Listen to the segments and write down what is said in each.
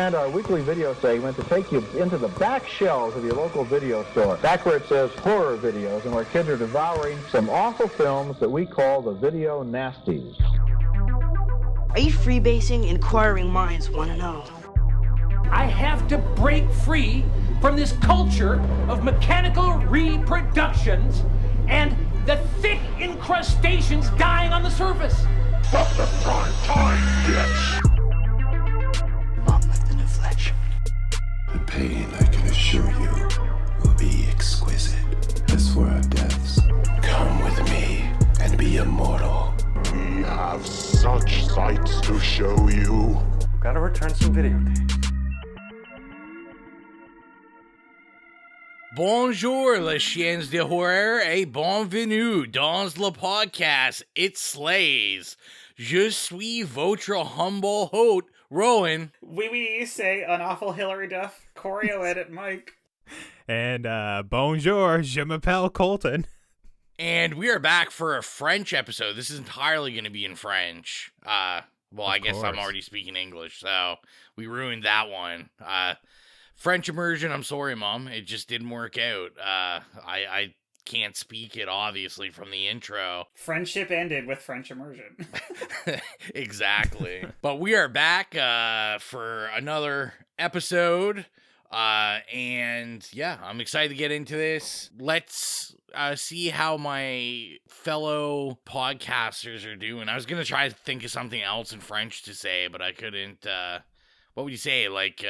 and our weekly video segment to take you into the back shelves of your local video store, back where it says horror videos, and where kids are devouring some awful films that we call the video nasties. Are you freebasing? Inquiring minds want to know. I have to break free from this culture of mechanical reproductions and the thick incrustations dying on the surface. Fuck the prime time, bitch! Monmouth in the flesh. The pain, I can assure you, will be exquisite. As for our deaths, come with me and be immortal. We have such sights to show you. Gotta return some videotapes. Bonjour, les chiens de horreur, et bienvenue dans le podcast It Slays. Je suis votre humble host, Rowan. Oui, say an awful Hillary Duff, choreo edit Mike. And bonjour, je m'appelle Colton. And we are back for a French episode. This is entirely going to be in French. I guess I'm already speaking English, so we ruined that one. French immersion, I'm sorry, Mom. It just didn't work out. I can't speak it, obviously, from the intro. Friendship ended with French immersion. Exactly. But we are back for another episode. And yeah, I'm excited to get into this. Let's see how my fellow podcasters are doing. I was going to try to think of something else in French to say, but I couldn't. What would you say? Like,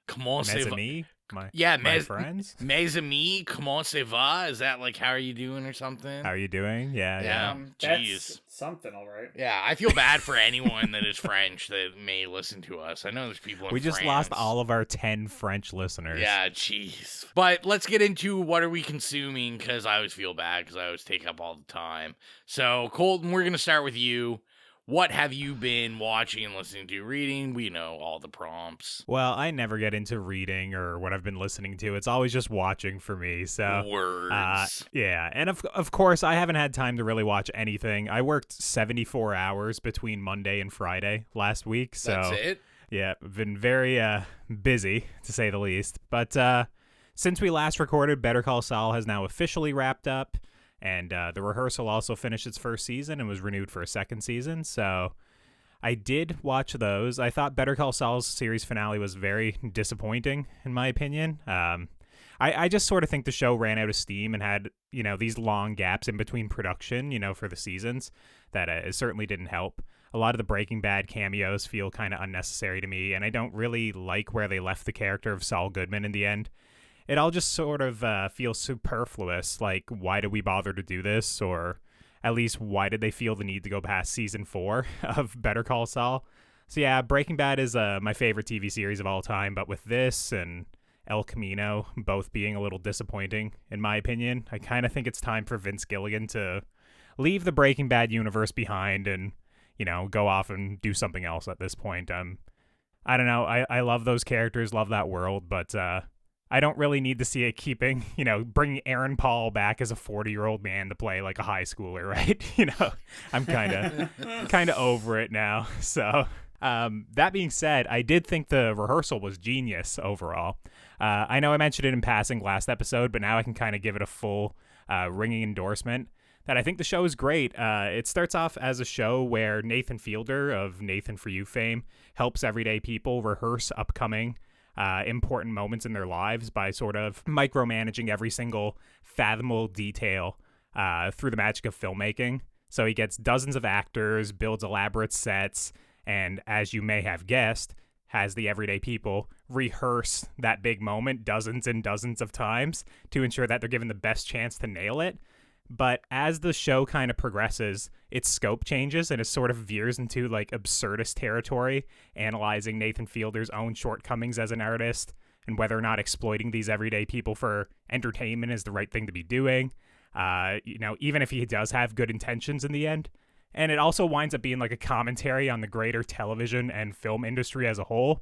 comment ça va? My friends? Mes amis, comment ça va? Is that like, how are you doing or something? How are you doing? Yeah. Jeez. That's something, all right. Yeah, I feel bad for anyone that is French that may listen to us. I know there's people in We just France. lost all of our 10 French listeners. Yeah, jeez. But let's get into what are we consuming, because I always feel bad because I always take up all the time. So, Colton, we're going to start with you. What have you been watching and listening to, reading? We know all the prompts. Well, I never get into reading or what I've been listening to. It's always just watching for me. So words. Yeah, and of course, I haven't had time to really watch anything. I worked 74 hours between Monday and Friday last week. So that's it? Yeah, I've been very busy, to say the least. But since we last recorded, Better Call Saul has now officially wrapped up. And The Rehearsal also finished its first season and was renewed for a second season. So I did watch those. I thought Better Call Saul's series finale was very disappointing, in my opinion. I just sort of think the show ran out of steam and had, these long gaps in between production, for the seasons that it certainly didn't help. A lot of the Breaking Bad cameos feel kind of unnecessary to me, and I don't really like where they left the character of Saul Goodman in the end. It all just sort of feels superfluous, like, why did we bother to do this? Or at least, why did they feel the need to go past season 4 of Better Call Saul? So yeah, Breaking Bad is my favorite TV series of all time, but with this and El Camino both being a little disappointing, in my opinion, I kind of think it's time for Vince Gilligan to leave the Breaking Bad universe behind and, go off and do something else at this point. I don't know, I love those characters, love that world, but I don't really need to see it keeping, bringing Aaron Paul back as a 40-year-old man to play like a high schooler, right? I'm kind of over it now. So that being said, I did think The Rehearsal was genius overall. I know I mentioned it in passing last episode, but now I can kind of give it a full ringing endorsement that I think the show is great. It starts off as a show where Nathan Fielder of Nathan For You fame helps everyday people rehearse upcoming important moments in their lives by sort of micromanaging every single fathomable detail through the magic of filmmaking. So he gets dozens of actors, builds elaborate sets, and as you may have guessed, has the everyday people rehearse that big moment dozens and dozens of times to ensure that they're given the best chance to nail it. But as the show kind of progresses, its scope changes and it sort of veers into like absurdist territory, analyzing Nathan Fielder's own shortcomings as an artist and whether or not exploiting these everyday people for entertainment is the right thing to be doing. Even if he does have good intentions in the end. And it also winds up being like a commentary on the greater television and film industry as a whole.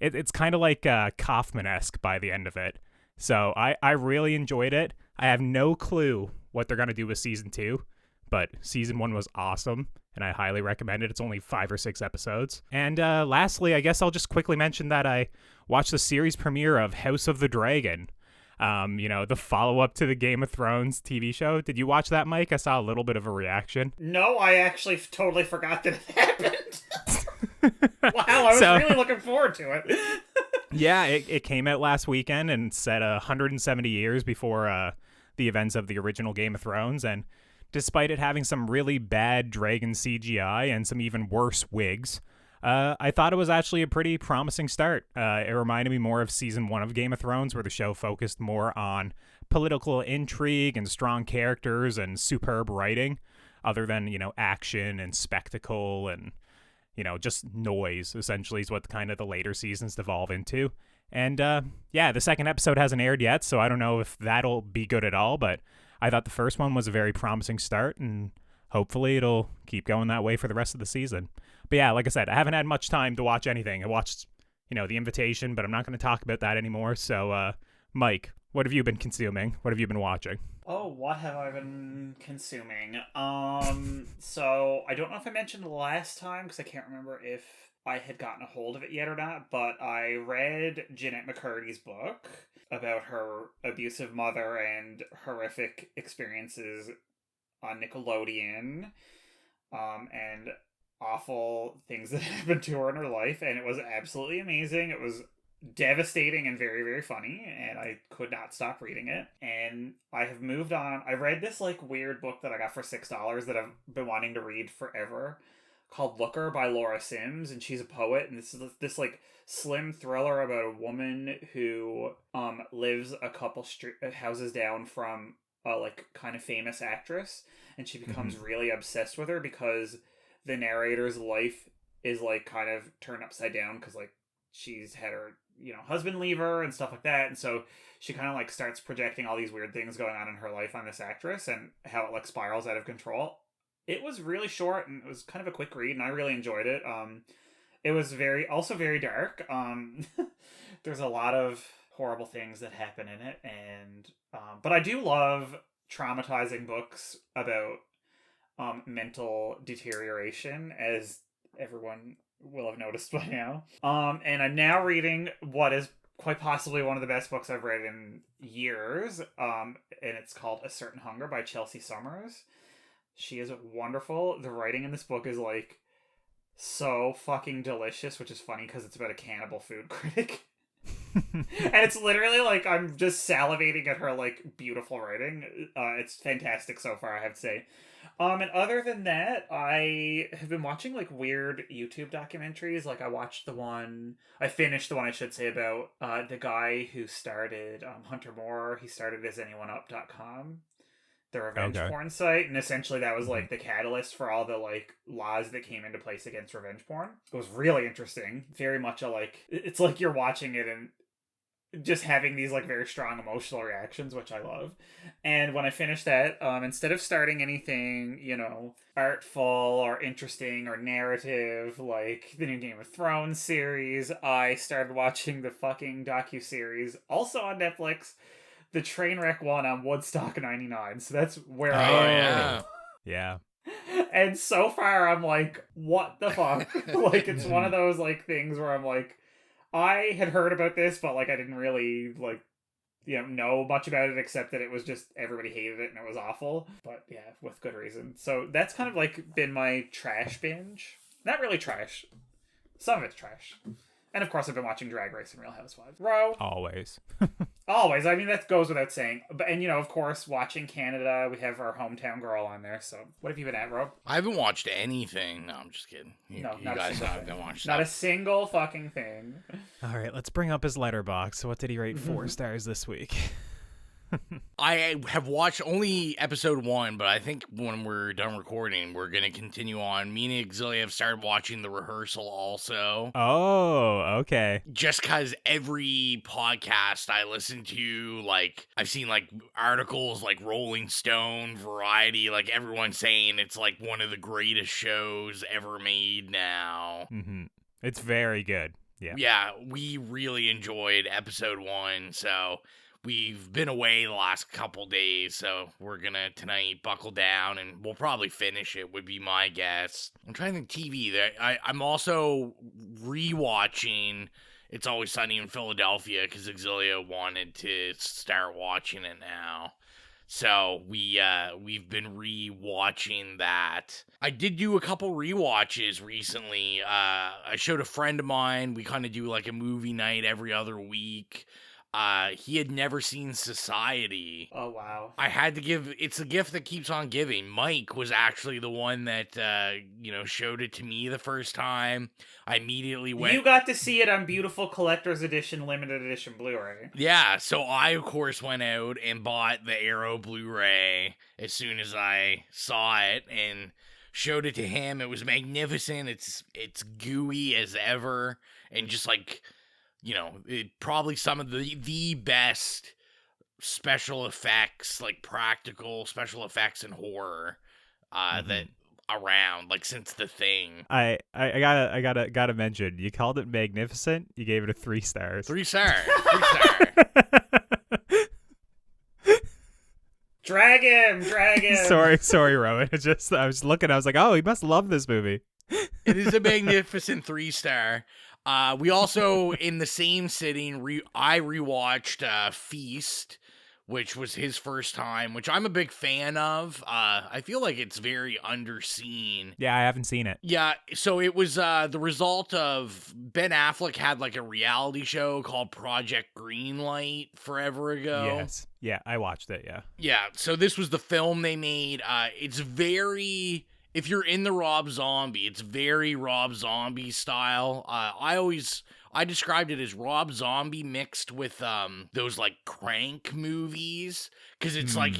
It's kind of like Kaufman-esque by the end of it. So I really enjoyed it. I have no clue what they're going to do with season 2, but season 1 was awesome, and I highly recommend it. It's only 5 or 6 episodes. And lastly, I guess I'll just quickly mention that I watch the series premiere of House of the Dragon. The follow-up to the Game of Thrones TV show. Did you watch that, Mike? I saw a little bit of a reaction. No, I actually totally forgot that it happened. Wow, I was really looking forward to it. Yeah, it came out last weekend and set 170 years before the events of the original Game of Thrones, and despite it having some really bad dragon CGI and some even worse wigs, I thought it was actually a pretty promising start. It reminded me more of season 1 of Game of Thrones, where the show focused more on political intrigue and strong characters and superb writing, other than, action and spectacle and, just noise, essentially, is what kind of the later seasons devolve into. And, the second episode hasn't aired yet, so I don't know if that'll be good at all, but I thought the first one was a very promising start, and hopefully it'll keep going that way for the rest of the season. But yeah, like I said, I haven't had much time to watch anything. I watched, The Invitation, but I'm not going to talk about that anymore. So, Mike, what have you been consuming? What have you been watching? Oh, what have I been consuming? So I don't know if I mentioned last time, because I can't remember if I had gotten a hold of it yet or not, but I read Jeanette McCurdy's book about her abusive mother and horrific experiences on Nickelodeon, and awful things that happened to her in her life, and it was absolutely amazing. It was devastating and very, very funny, and I could not stop reading it. And I have moved on. I read this weird book that I got for $6 that I've been wanting to read forever, called Looker by Laura Sims, and she's a poet, and this slim thriller about a woman who lives a couple houses down from a kind of famous actress, and she becomes really obsessed with her because the narrator's life is kind of turned upside down because she's had her husband leave her and stuff like that, and so she kind of starts projecting all these weird things going on in her life on this actress and how it spirals out of control. It was really short and it was kind of a quick read, and I really enjoyed it. It was very dark. There's a lot of horrible things that happen in it, and but I do love traumatizing books about mental deterioration, as everyone will have noticed by now. And I'm now reading what is quite possibly one of the best books I've read in years. And it's called A Certain Hunger by Chelsea Summers. She is wonderful. The writing in this book is so fucking delicious, which is funny because it's about a cannibal food critic. And it's literally I'm just salivating at her beautiful writing. It's fantastic so far, I have to say. And other than that, I have been watching weird YouTube documentaries. I finished the one, I should say, about the guy who started Hunter Moore. He started as AnyoneUp.com, the revenge porn site, and essentially that was the catalyst for all the laws that came into place against revenge porn. It was really interesting. Very much it's you're watching it and just having these very strong emotional reactions, which I love. And when I finished that, instead of starting anything, artful or interesting or narrative, like the new Game of Thrones series, I started watching the fucking docuseries, also on Netflix, the Trainwreck one on Woodstock 99. So that's where I am. Yeah. And so far I'm what the fuck? It's one of those things where I'm I had heard about this, but I didn't really know much about it, except that it was just everybody hated it and it was awful. But yeah, with good reason. So that's kind of been my trash binge. Not really trash. Some of it's trash. And of course I've been watching Drag Race and Real Housewives. Always. Always. I mean, that goes without saying. But, and, of course, watching Canada, we have our hometown girl on there. So, what have you been at, Rob? I haven't watched anything. No, I'm just kidding. You guys haven't watched not a single fucking thing. All right, let's bring up his Letterboxd. So, what did he rate 4 stars this week? I have watched only episode 1, but I think when we're done recording, we're going to continue on. Me and Auxilia have started watching The Rehearsal also. Oh, okay. Just because every podcast I listen to, I've seen, articles Rolling Stone, Variety, everyone saying it's, one of the greatest shows ever made now. Mm-hmm. It's very good. Yeah. Yeah, we really enjoyed episode 1, so... We've been away the last couple days, so we're gonna tonight buckle down, and we'll probably finish it, would be my guess. I'm trying to think TV. I'm also rewatching, It's Always Sunny in Philadelphia because Exilia wanted to start watching it now. So we've been re-watching that. I did do a couple re-watches recently. I showed a friend of mine. We kind of do like a movie night every other week. He had never seen Society. Oh, wow. I had to give, it's a gift that keeps on giving. Mike was actually the one that, showed it to me the first time. I immediately went. You got to see it on beautiful collector's edition, limited edition Blu-ray. Yeah, so I, of course, went out and bought the Arrow Blu-ray as soon as I saw it and showed it to him. It was magnificent. It's gooey as ever and just like, probably some of the best special effects, like practical special effects in horror that around, like since The Thing. I gotta mention, you called it magnificent. You gave it a 3 stars. 3 star. 3 star. Drag him. Sorry, Rowan. I was looking. I was like, oh, he must love this movie. It is a magnificent 3 star. We also, in the same sitting, I rewatched Feast, which was his first time, which I'm a big fan of. I feel like it's very underseen. Yeah, I haven't seen it. Yeah, so it was the result of Ben Affleck had like a reality show called Project Greenlight forever ago. Yes. Yeah, I watched it, yeah. Yeah, so this was the film they made. It's very... If you're in the Rob Zombie, it's very Rob Zombie style. I described it as Rob Zombie mixed with those like Crank movies, because it's like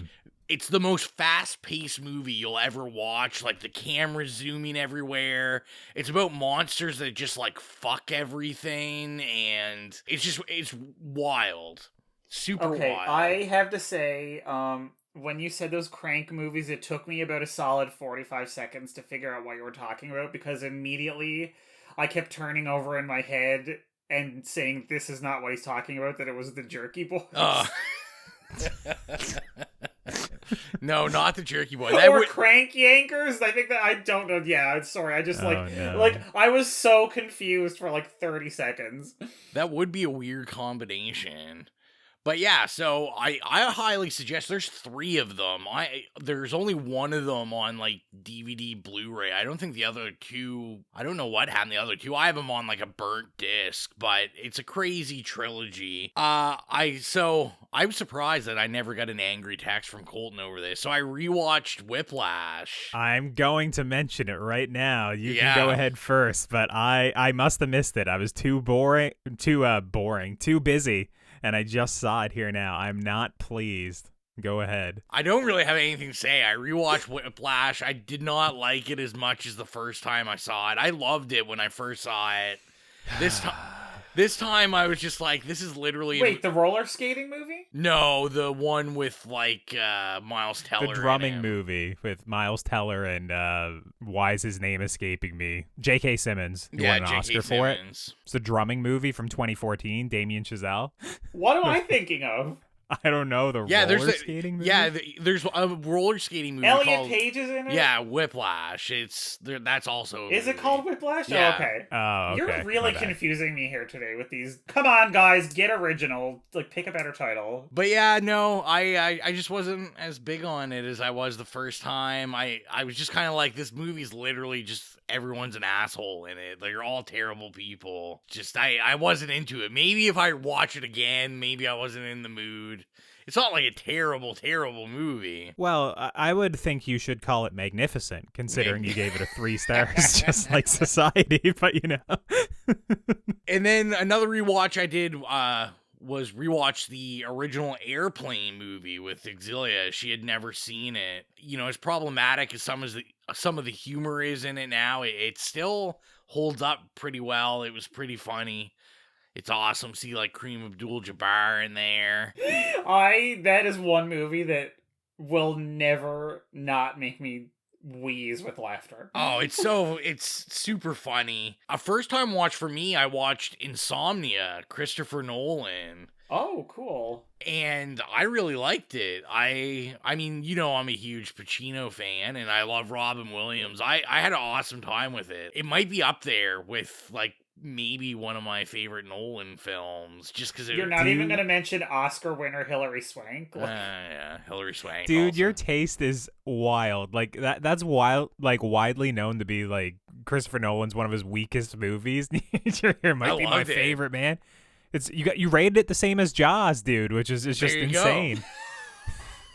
it's the most fast-paced movie you'll ever watch. Like the camera's zooming everywhere. It's about monsters that just like fuck everything, and it's wild, super wild. I have to say, when you said those Crank movies, it took me about a solid 45 seconds to figure out what you were talking about, because immediately I kept turning over in my head and saying, this is not what he's talking about, that it was the Jerky Boys. No, not the Jerky Boys. Or Crank Yankers? I think that, I don't know. Yeah, sorry. I just I was so confused for like 30 seconds. That would be a weird combination. But yeah, so I highly suggest, there's 3 of them. There's only one of them on like DVD Blu-ray. I don't think the other 2, I don't know what happened to the other 2. I have them on like a burnt disc, but it's a crazy trilogy. I'm surprised that I never got an angry text from Colton over this. So I rewatched Whiplash. I'm going to mention it right now. You can go ahead first, but I must have missed it. I was too busy. And I just saw it here now. I'm not pleased. Go ahead. I don't really have anything to say. I rewatched Whiplash. I did not like it as much as the first time I saw it. I loved it when I first saw it. This time I was just like, this is literally... Wait, the roller skating movie? No, the one with like Miles Teller. The drumming movie with Miles Teller and why is his name escaping me? J.K. Simmons. Who won an Oscar for it. It's the drumming movie from 2014, Damien Chazelle. What am I thinking of? I don't know, roller skating movie? Yeah, there's a roller skating movie Elliot Page is in it? Yeah, Whiplash. That's also... Is it called Whiplash? Yeah. Oh, okay. Oh, okay. You're really confusing me here today with these. Come on, guys, get original. Like, pick a better title. But yeah, no, I just wasn't as big on it as I was the first time. I was just kind of like, this movie's literally just... Everyone's an asshole in it. They're all terrible people. Just, I wasn't into it. Maybe if I watch it again, maybe I wasn't in the mood. It's not like a terrible, terrible movie. Well, I would think you should call it magnificent, considering you gave it a 3 stars, just like Society, but And then another rewatch I did was rewatch the original Airplane movie with Exilia. She had never seen it. As problematic as some of the humor is in it now, it still holds up pretty well. It was pretty funny. It's awesome to see like Kareem Abdul-Jabbar in there. That is one movie that will never not make me wheeze with laughter. Oh, it's super funny. A first time watch for me, I watched Insomnia, Christopher Nolan. Oh, cool. And I really liked it. I mean, I'm a huge Pacino fan, and I love Robin Williams. I had an awesome time with it. It might be up there with, like, maybe one of my favorite Nolan films, just because You're not even going to mention Oscar winner Hilary Swank? Yeah, Hilary Swank. Dude, also. your taste is wild. Like that's wild. Like widely known to be like Christopher Nolan's one of his weakest movies. It might be my favorite, man. It's you rated it the same as Jaws, dude, which is just insane.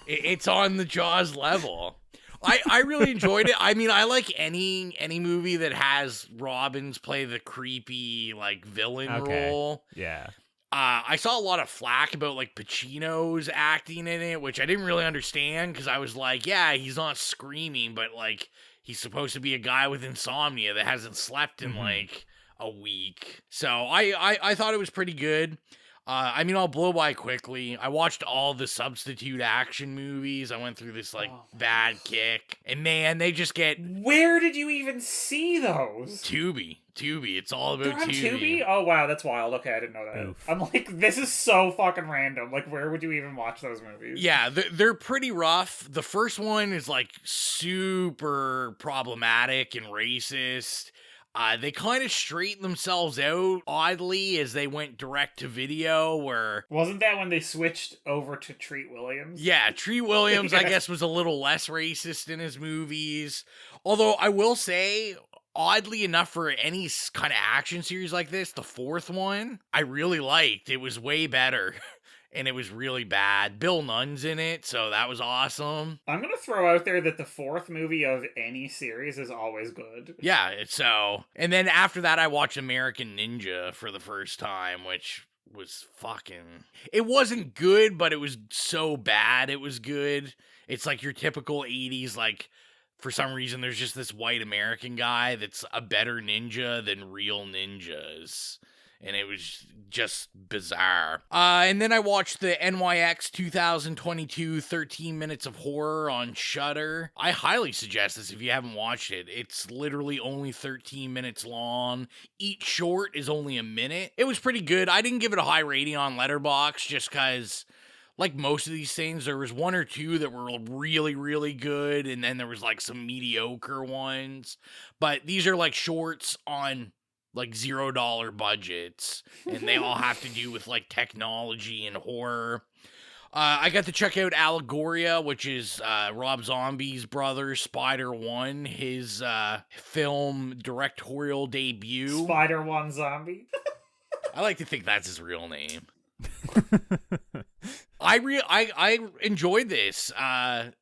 It's on the Jaws level. I really enjoyed it. I mean, I like any movie that has Robbins play the creepy like villain role. Yeah. I saw a lot of flack about like Pacino's acting in it, which I didn't really understand because I was like, yeah, he's not screaming, but like he's supposed to be a guy with insomnia that hasn't slept in like a week. So I thought it was pretty good. I mean, I'll blow by quickly. I watched all the substitute action movies. I went through this, like, bad kick. And, man, they just get... Where did you even see those? Tubi. It's all about They're on Tubi. Tubi? Oh, wow, that's wild. Okay, I didn't know that. Oof. I'm like, this is so fucking random. Like, where would you even watch those movies? Yeah, they're pretty rough. The first one is, like, super problematic and racist. They kind of straightened themselves out, oddly, as they went direct to video, where... Wasn't that when they switched over to Treat Williams? Yeah, Treat Williams, I guess, was a little less racist in his movies. Although, I will say, oddly enough, for any kind of action series like this, the fourth one, I really liked. It was way better. And it was really bad. Bill Nunn's in it, so that was awesome. I'm going to throw out there that the fourth movie of any series is always good. Yeah, so... And then after that, I watched American Ninja for the first time, which was fucking... It wasn't good, but it was so bad it was good. It's like your typical 80s, like... For some reason, there's just this white American guy that's a better ninja than real ninjas. And it was just bizarre. And then I watched the NYX 2022 13 Minutes of Horror on Shudder. I highly suggest this if you haven't watched it. It's literally only 13 minutes long. Each short is only a minute. It was pretty good. I didn't give it a high rating on Letterboxd just because... Like most of these things, there was one or two that were really, really good, and then there was like some mediocre ones. But these are like shorts on like $0 budgets, and they all have to do with like technology and horror. I got to check out Allegoria, which is Rob Zombie's brother, Spider-1, his film directorial debut. Spider-1 Zombie? I like to think that's his real name. I enjoyed this.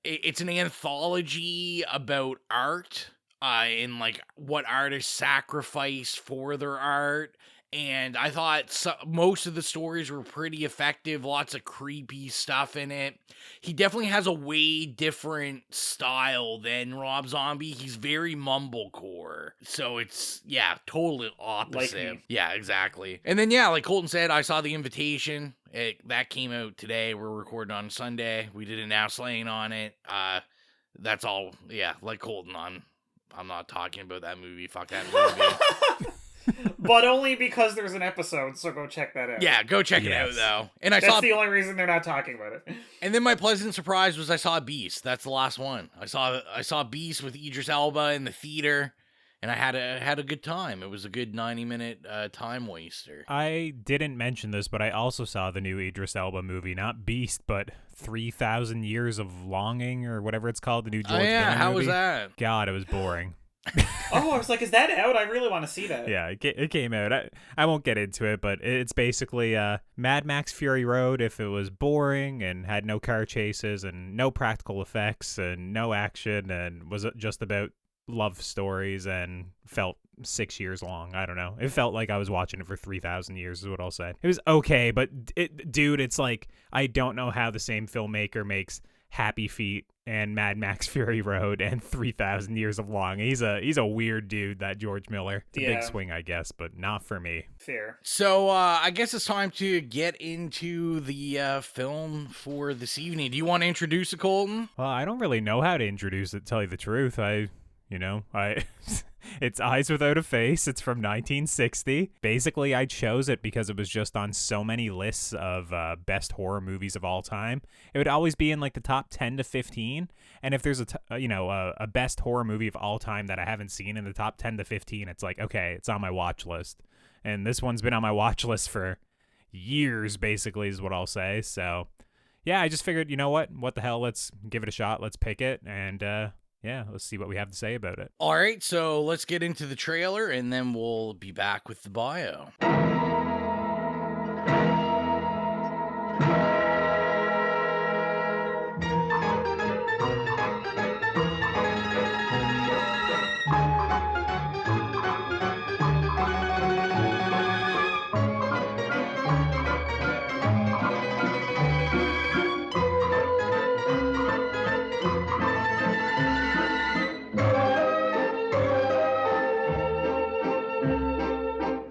It's an anthology about art, and like what artists sacrifice for their art. And I thought most of the stories were pretty effective. Lots of creepy stuff in it. He definitely has a way different style than Rob Zombie. He's very mumblecore. So it's, yeah, totally opposite. Like yeah, exactly. And then, yeah, like Colton said, I saw The Invitation. That came out today. We're recording on Sunday. We did a Now Slaying on it. That's all. Yeah, like Colton, I'm not talking about that movie. Fuck that movie. But only because there's an episode, so go check that out. Yeah, go check it out, though. And That's the only reason they're not talking about it. And then my pleasant surprise was I saw Beast. That's the last one. I saw Beast with Idris Elba in the theater, and I had a good time. It was a good 90-minute time waster. I didn't mention this, but I also saw the new Idris Elba movie, not Beast, but 3,000 Years of Longing, or whatever it's called, the new George Miller movie. How was that? God, it was boring. Oh, I was like, is that out? I really want to see that. Yeah, it came out. I won't get into it, but it's basically Mad Max Fury Road if it was boring and had no car chases and no practical effects and no action and was just about love stories and felt 6 years long. I don't know. It felt like I was watching it for 3,000 years is what I'll say. It was okay, but it's like I don't know how the same filmmaker makes Happy Feet and Mad Max Fury Road and 3,000 Years of Long. He's a weird dude, that George Miller. It's a big swing, I guess, but not for me. Fair. So I guess it's time to get into the film for this evening. Do you want to introduce it, Colton? Well, I don't really know how to introduce it, to tell you the truth. It's Eyes Without a Face. It's from 1960. Basically, I chose it because it was just on so many lists of best horror movies of all time. It would always be in like the top 10 to 15. And if there's a best horror movie of all time that I haven't seen in the top 10 to 15, it's like, okay, it's on my watch list. and this one's been on my watch list for years, basically, is what I'll say. So, yeah, I just figured, you know what the hell, let's give it a shot, let's pick it, and yeah, let's see what we have to say about it. All right, so let's get into the trailer, and then we'll be back with the bio.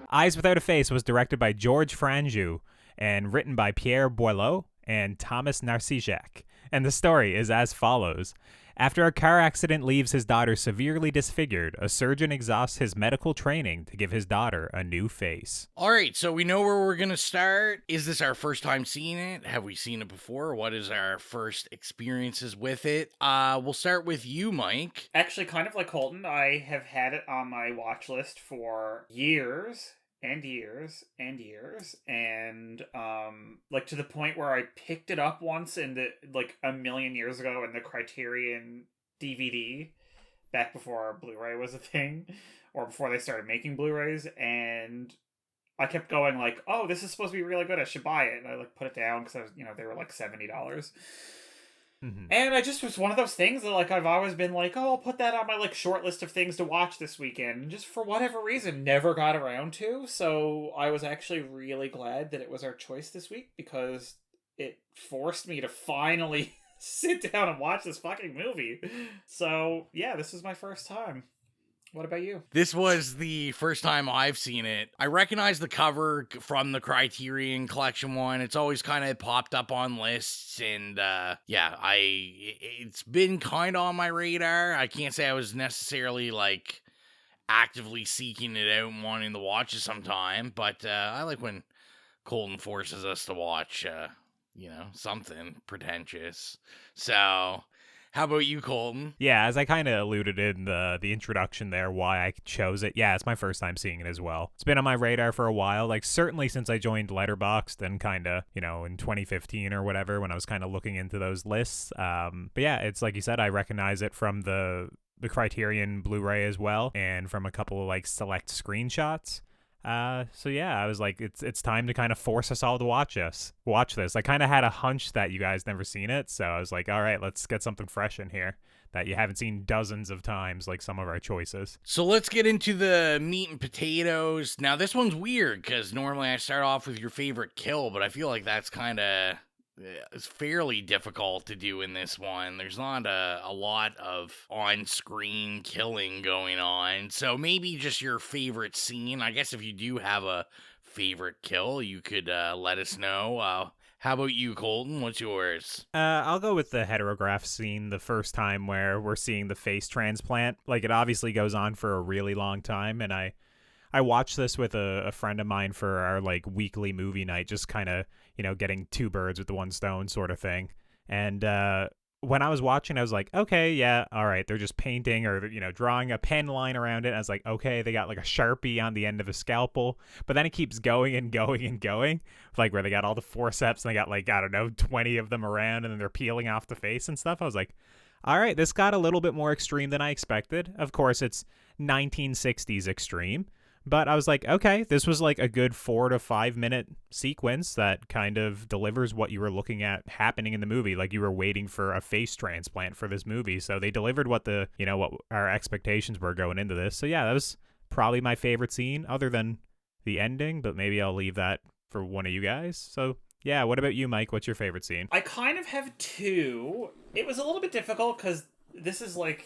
Eyes Without a Face was directed by George Franju and written by Pierre Boileau and Thomas Narcijak. And the story is as follows. After a car accident leaves his daughter severely disfigured, a surgeon exhausts his medical training to give his daughter a new face. All right, so we know where we're going to start. Is this our first time seeing it? Have we seen it before? What is our first experiences with it? We'll start with you, Mike. Actually, kind of like Colton, I have had it on my watch list for years and years and years, and like to the point where I picked it up once in the like a million years ago in the Criterion DVD back before Blu-ray was a thing, or before they started making Blu-rays, and I kept going like, oh, this is supposed to be really good, I should buy it, and I like put it down because I was, they were like $70. And I just was one of those things that like I've always been like, oh, I'll put that on my like short list of things to watch this weekend, and just for whatever reason never got around to. So I was actually really glad that it was our choice this week, because it forced me to finally sit down and watch this fucking movie. So yeah, this is my first time. What about you? This was the first time I've seen it. I recognize the cover from the Criterion Collection one. It's always kind of popped up on lists, and it's been kind of on my radar. I can't say I was necessarily like actively seeking it out and wanting to watch it sometime, but I like when Colton forces us to watch, something pretentious. So... how about you, Colton? Yeah, as I kind of alluded in the introduction there, why I chose it. Yeah, it's my first time seeing it as well. It's been on my radar for a while, like certainly since I joined Letterboxd and kind of, in 2015 or whatever, when I was kind of looking into those lists. But yeah, it's like you said, I recognize it from the Criterion Blu-ray as well, and from a couple of like select screenshots. So yeah, I was like, it's time to kind of force us all to watch this. I kind of had a hunch that you guys never seen it, so I was like, all right, let's get something fresh in here that you haven't seen dozens of times, like some of our choices. So let's get into the meat and potatoes. Now this one's weird because normally I start off with your favorite kill, but I feel like that's kind of... it's fairly difficult to do in this one. There's not a lot of on-screen killing going on. So maybe just your favorite scene. I guess if you do have a favorite kill, you could let us know. How about you, Colton? What's yours? I'll go with the heterograph scene the first time where we're seeing the face transplant. Like, it obviously goes on for a really long time, and I watched this with a friend of mine for our like weekly movie night, just kind of, getting two birds with the one stone sort of thing. And when I was watching, I was like, okay, yeah, all right, they're just painting or, drawing a pen line around it. And I was like, okay, they got like a Sharpie on the end of a scalpel. But then it keeps going and going and going, like where they got all the forceps and they got like, I don't know, 20 of them around, and then they're peeling off the face and stuff. I was like, all right, this got a little bit more extreme than I expected. Of course, it's 1960s extreme. But I was like, okay, this was like a good 4 to 5 minute sequence that kind of delivers what you were looking at happening in the movie. Like you were waiting for a face transplant for this movie. So they delivered what what our expectations were going into this. So yeah, that was probably my favorite scene other than the ending, but maybe I'll leave that for one of you guys. So yeah, what about you, Mike? What's your favorite scene? I kind of have two. It was a little bit difficult because this is like,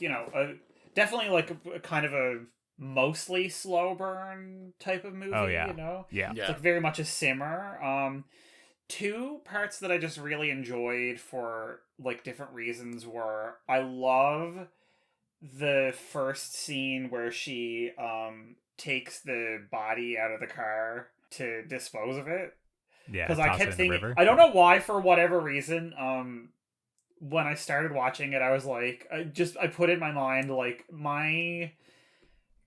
definitely like a kind of a mostly slow burn type of movie. Oh, yeah. Yeah. It's like very much a simmer. Two parts that I just really enjoyed for like different reasons were, I love the first scene where she takes the body out of the car to dispose of it. Yeah, because I kept thinking, I don't know why, for whatever reason, when I started watching it, I was like, I put in my mind like my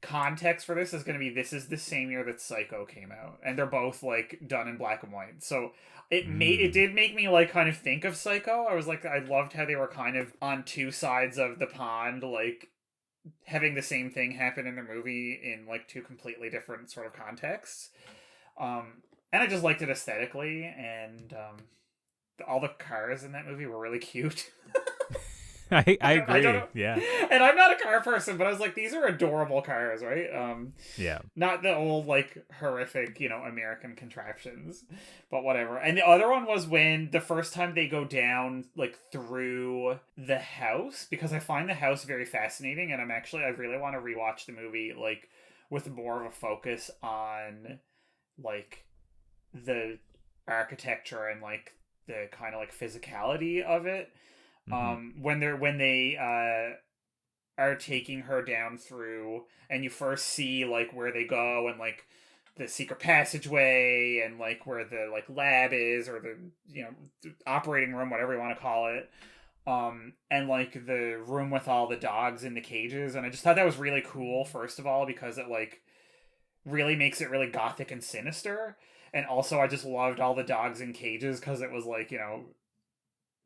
context for this is going to be, this is the same year that Psycho came out, and they're both like done in black and white. So it did make me like kind of think of Psycho. I was like, I loved how they were kind of on two sides of the pond, like having the same thing happen in the movie in like two completely different sort of contexts. And I just liked it aesthetically, and all the cars in that movie were really cute. I agree. Yeah. And I'm not a car person, but I was like, these are adorable cars, right? Yeah. Not the old, like, horrific, American contraptions, but whatever. And the other one was when the first time they go down, like, through the house, because I find the house very fascinating, and I really want to rewatch the movie, like, with more of a focus on, like, the architecture and, like, the kind of, like, physicality of it. When they are taking her down through, and you first see like where they go, and like the secret passageway, and like where the like lab is, or the operating room, whatever you want to call it, and like the room with all the dogs in the cages. And I just thought that was really cool, first of all, because it like really makes it really gothic and sinister. And also I just loved all the dogs in cages, because it was like,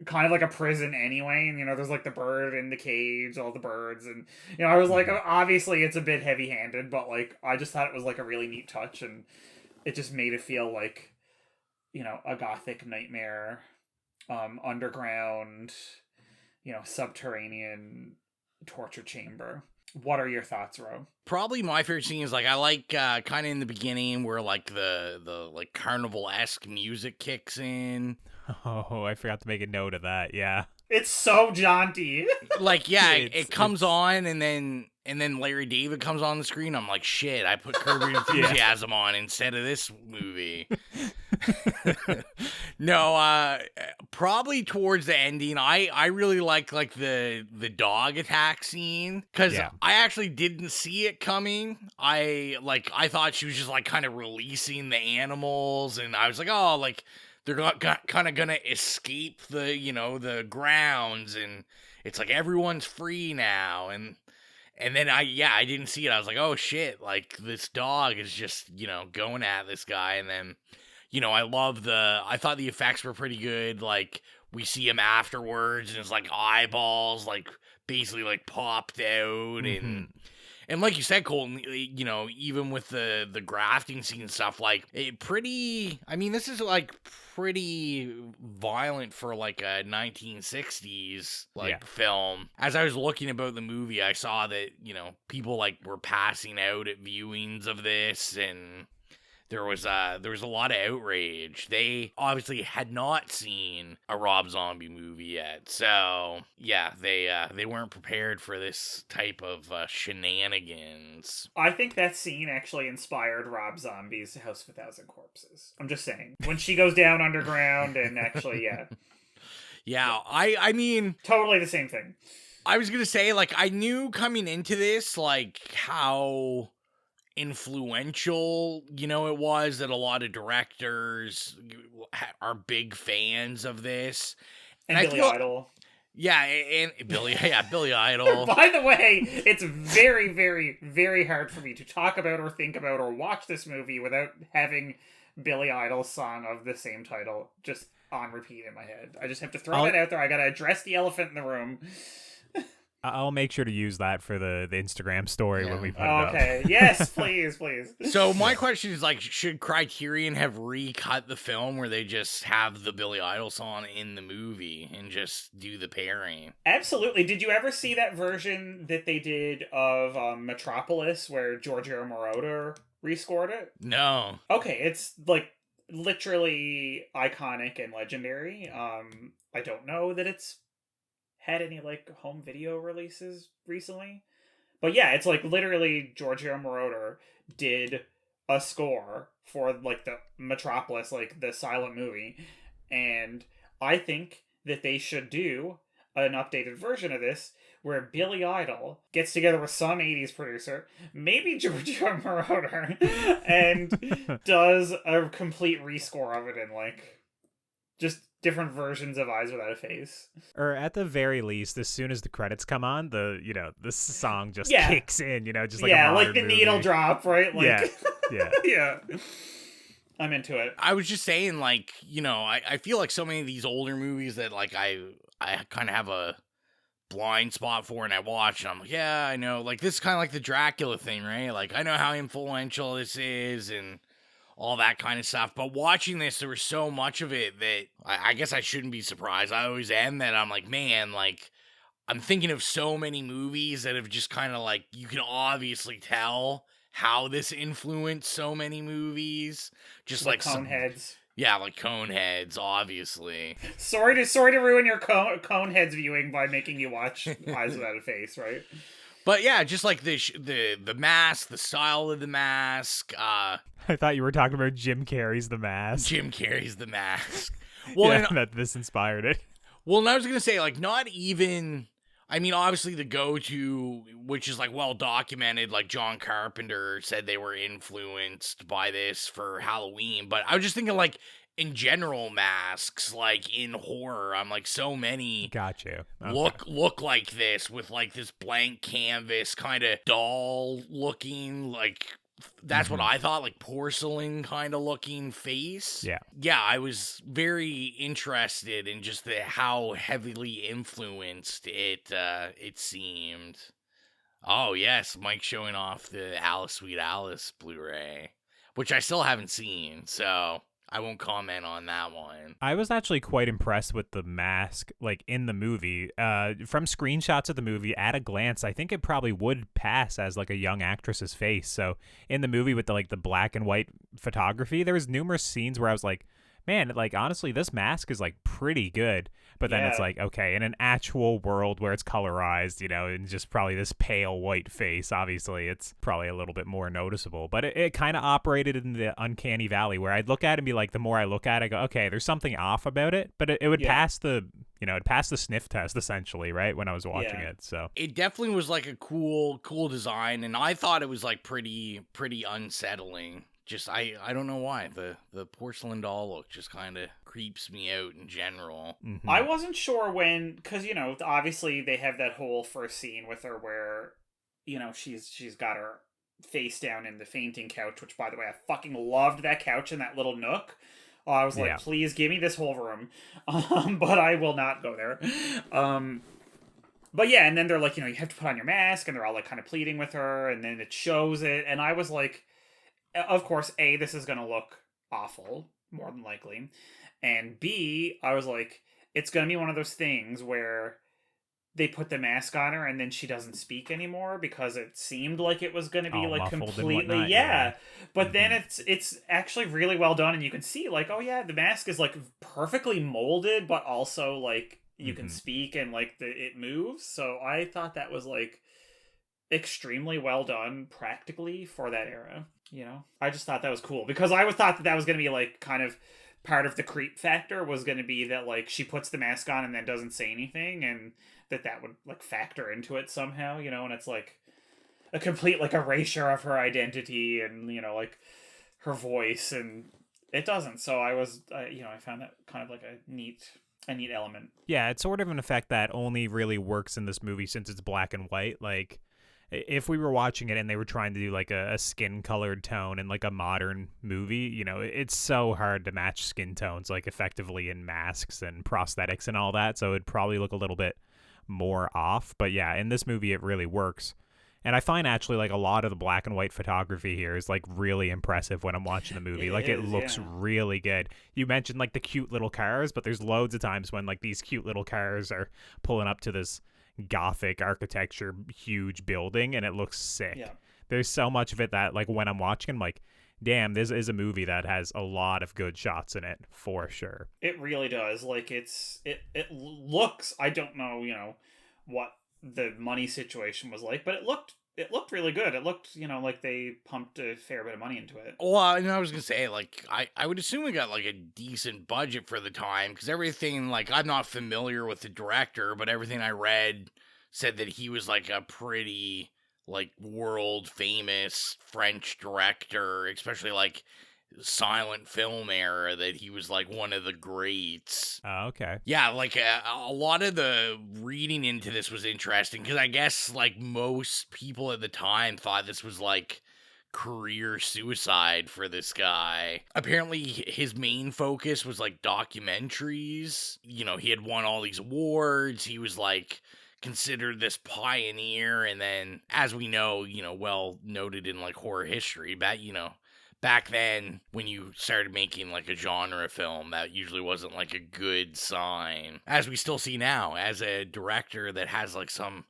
kind of like a prison anyway, and there's like the bird in the cage, all the birds, and I was like, obviously it's a bit heavy-handed, but like I just thought it was like a really neat touch, and it just made it feel like a gothic nightmare, underground, subterranean torture chamber. What are your thoughts, Ro? Probably my favorite scene is like, I like kind of in the beginning where like the like carnival-esque music kicks in. Oh, I forgot to make a note of that. Yeah. It's so jaunty. Like, yeah, it comes on, and then Larry David comes on the screen. I'm like, shit, I put Curb Your Enthusiasm on instead of this movie. No, probably towards the ending, I really like the dog attack scene, because I actually didn't see it coming. I thought she was just like kind of releasing the animals, and I was like, oh, like they're kind of gonna escape the grounds, and it's like everyone's free now, and then I didn't see it. I was like, oh shit, like this dog is just going at this guy. And then I thought the effects were pretty good. Like we see him afterwards, and his like eyeballs like basically like popped out, and like you said, Colton, even with the grafting scene and stuff, like this is like pretty violent for like a 1960s film. As I was looking about the movie, I saw that, people like were passing out at viewings of this, and there was a lot of outrage. They obviously had not seen a Rob Zombie movie yet, so yeah, they weren't prepared for this type of shenanigans. I think that scene actually inspired Rob Zombie's House of a Thousand Corpses. I'm just saying, when she goes down underground, and actually, yeah, I mean, totally the same thing. I was gonna say, like, I knew coming into this, like, how influential it was, that a lot of directors are big fans of this, and Billy Idol. Yeah, and Billy Idol. By the way, it's very, very, very hard for me to talk about or think about or watch this movie without having Billy Idol's song of the same title just on repeat in my head. I just have to throw that out there. I gotta address the elephant in the room. I'll make sure to use that for the Instagram story when we put it up. Okay, yes, please. So my question is, like, should Criterion have recut the film where they just have the Billy Idol song in the movie and just do the pairing? Absolutely. Did you ever see that version that they did of Metropolis where Giorgio Moroder rescored it? No. Okay, it's, like, literally iconic and legendary. I don't know that it's had any like home video releases recently, but yeah, it's like literally Giorgio Moroder did a score for like the Metropolis, like the silent movie, and I think that they should do an updated version of this where Billy Idol gets together with some 80s producer, maybe Giorgio Moroder, and does a complete rescore of it, and like just different versions of Eyes Without a Face. Or at the very least, as soon as the credits come on, the song just Yeah. kicks in, just like a modern like the movie. needle drop, right? Like, Yeah. yeah. I'm into it. I was just saying, like, I feel like so many of these older movies that, like, I kind of have a blind spot for, and I watch, and I'm like, yeah, I know. Like, this is kind of like the Dracula thing, right? Like, I know how influential this is, and all that kind of stuff. But watching this, there was so much of it that I guess I shouldn't be surprised. I always am that I'm like, man, like, I'm thinking of so many movies that have just kind of like, you can obviously tell how this influenced so many movies. Just like Coneheads. Yeah, like Coneheads, obviously. Sorry to ruin your Coneheads viewing by making you watch Eyes Without a Face, right? But yeah, just like the mask, the style of the mask. I thought you were talking about Jim Carrey's The Mask. Jim Carrey's The Mask. Well, that this inspired it. Well, and I was gonna say, like, not even. I mean, obviously the go-to, which is like well documented, like John Carpenter said they were influenced by this for Halloween. But I was just thinking, like, in general, masks, like in horror, I'm like, so many got you. Okay. look like this, with like this blank canvas kind of doll looking, like that's what I thought, like porcelain kind of looking face. Yeah, I was very interested in just how heavily influenced it seemed. Oh yes, Mike showing off the Alice Sweet Alice Blu-ray, which I still haven't seen, so I won't comment on that one. I was actually quite impressed with the mask, like, in the movie. From screenshots of the movie, at a glance, I think it probably would pass as, like, a young actress's face. So, in the movie with, the black and white photography, there was numerous scenes where I was like, man, like, honestly, this mask is, like, pretty good. But then it's like, okay, in an actual world where it's colorized, and just probably this pale white face, obviously, it's probably a little bit more noticeable. But it kind of operated in the uncanny valley where I'd look at it and be like, the more I look at it, I go, okay, there's something off about it. But it would pass the, it'd pass the sniff test, essentially, right, when I was watching it. So it definitely was, like, a cool design, and I thought it was, like, pretty unsettling. Just, I don't know why. The porcelain doll look just kind of creeps me out in general. Mm-hmm. I wasn't sure when, because, obviously they have that whole first scene with her where, she's got her face down in the fainting couch, which, by the way, I fucking loved that couch in that little nook. I was like, please give me this whole room. But I will not go there. But yeah, and then they're like, you have to put on your mask, and they're all, like, kind of pleading with her, and then it shows it, and I was like, of course, A, this is going to look awful, more than likely. And B, I was like, it's going to be one of those things where they put the mask on her and then she doesn't speak anymore because it seemed like it was going to be like completely, But then it's actually really well done, and you can see like, oh yeah, the mask is like perfectly molded, but also like you can speak and like it moves. So I thought that was like extremely well done practically for that era. I just thought that was cool because I thought that was going to be like kind of part of the creep factor was going to be that like she puts the mask on and then doesn't say anything, and that would like factor into it somehow, and it's like a complete like erasure of her identity and like her voice, and it doesn't. So I was I found that kind of like a neat element. Yeah, it's sort of an effect that only really works in this movie since it's black and white. Like, if we were watching it and they were trying to do like a skin colored tone in like a modern movie, it's so hard to match skin tones like effectively in masks and prosthetics and all that. So it'd probably look a little bit more off. But yeah, in this movie, it really works. And I find actually like a lot of the black and white photography here is like really impressive when I'm watching the movie. It looks really good. You mentioned like the cute little cars, but there's loads of times when like these cute little cars are pulling up to this Gothic architecture huge building and it looks sick. There's so much of it that like when I'm watching, I'm like, damn, this is a movie that has a lot of good shots in it for sure. It really does. Like it looks, I don't know, what the money situation was like, but it looked really good. It looked, like they pumped a fair bit of money into it. Well, I was gonna say, like, I would assume we got like a decent budget for the time, because everything, like, I'm not familiar with the director, but everything I read said that he was like a pretty like world famous French director, especially like silent film era that he was like one of the greats. Oh, okay. Yeah, like a lot of the reading into this was interesting because I guess like most people at the time thought this was like career suicide for this guy. Apparently his main focus was like documentaries. You know, he had won all these awards. He was like considered this pioneer, and then as we know, you know, well noted in like horror history, back then when you started making like a genre film, that usually wasn't like a good sign, as we still see now. As a director that has like some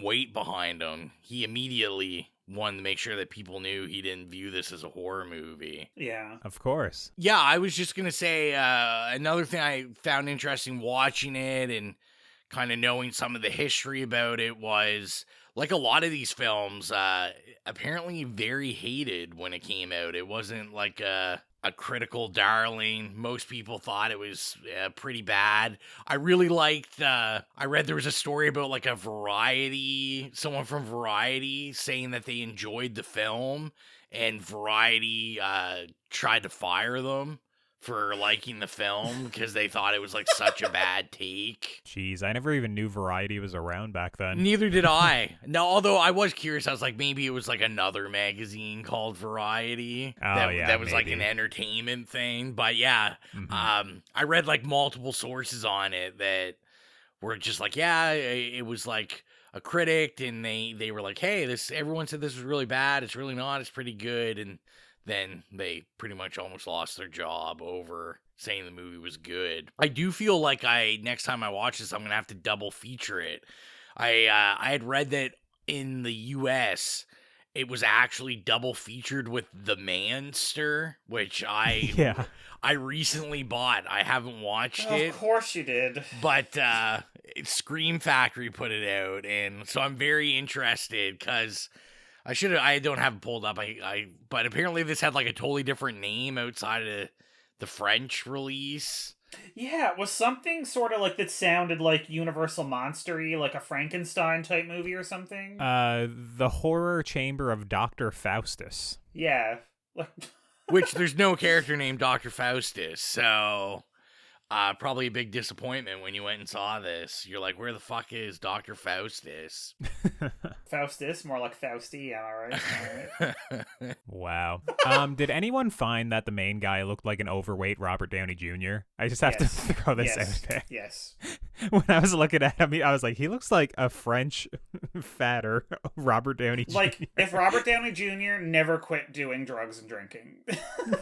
weight behind him, he immediately wanted to make sure that people knew he didn't view this as a horror movie. Yeah. Of course. Yeah, I was just gonna say another thing I found interesting watching it and kind of knowing some of the history about it was, like a lot of these films, apparently very hated when it came out. It wasn't like a critical darling. Most people thought it was pretty bad. I really liked, I read there was a story about like someone from Variety saying that they enjoyed the film, and Variety tried to fire them for liking the film because they thought it was like such a bad take. Jeez, I never even knew Variety was around back then. Neither did I. No, although I was curious. I was like, maybe it was like another magazine called Variety. That was like an entertainment thing. But yeah, I read like multiple sources on it that were just like, yeah, it was like a critic, and they were like, hey, everyone said this was really bad. It's really not. It's pretty good. And then they pretty much almost lost their job over saying the movie was good. I do feel like next time I watch this, I'm going to have to double feature it. I had read that in the US, it was actually double featured with The Manster, which I recently bought. I haven't watched it. Of course you did. But Scream Factory put it out, and so I'm very interested because I don't have it pulled up. But apparently this had like a totally different name outside of the French release. Yeah, it was something sort of like that sounded like Universal Monster-y, like a Frankenstein type movie or something. The Horror Chamber of Dr. Faustus. Yeah. Which there's no character named Dr. Faustus, so probably a big disappointment when you went and saw this. You're like, where the fuck is Dr. Faustus? Faustus, more like Fausty, all right. Wow. Did anyone find that the main guy looked like an overweight Robert Downey Jr.? I just have to throw this out there. Yes. When I was looking at him, I was like, he looks like a French, fatter Robert Downey Jr. Like, if Robert Downey Jr. never quit doing drugs and drinking.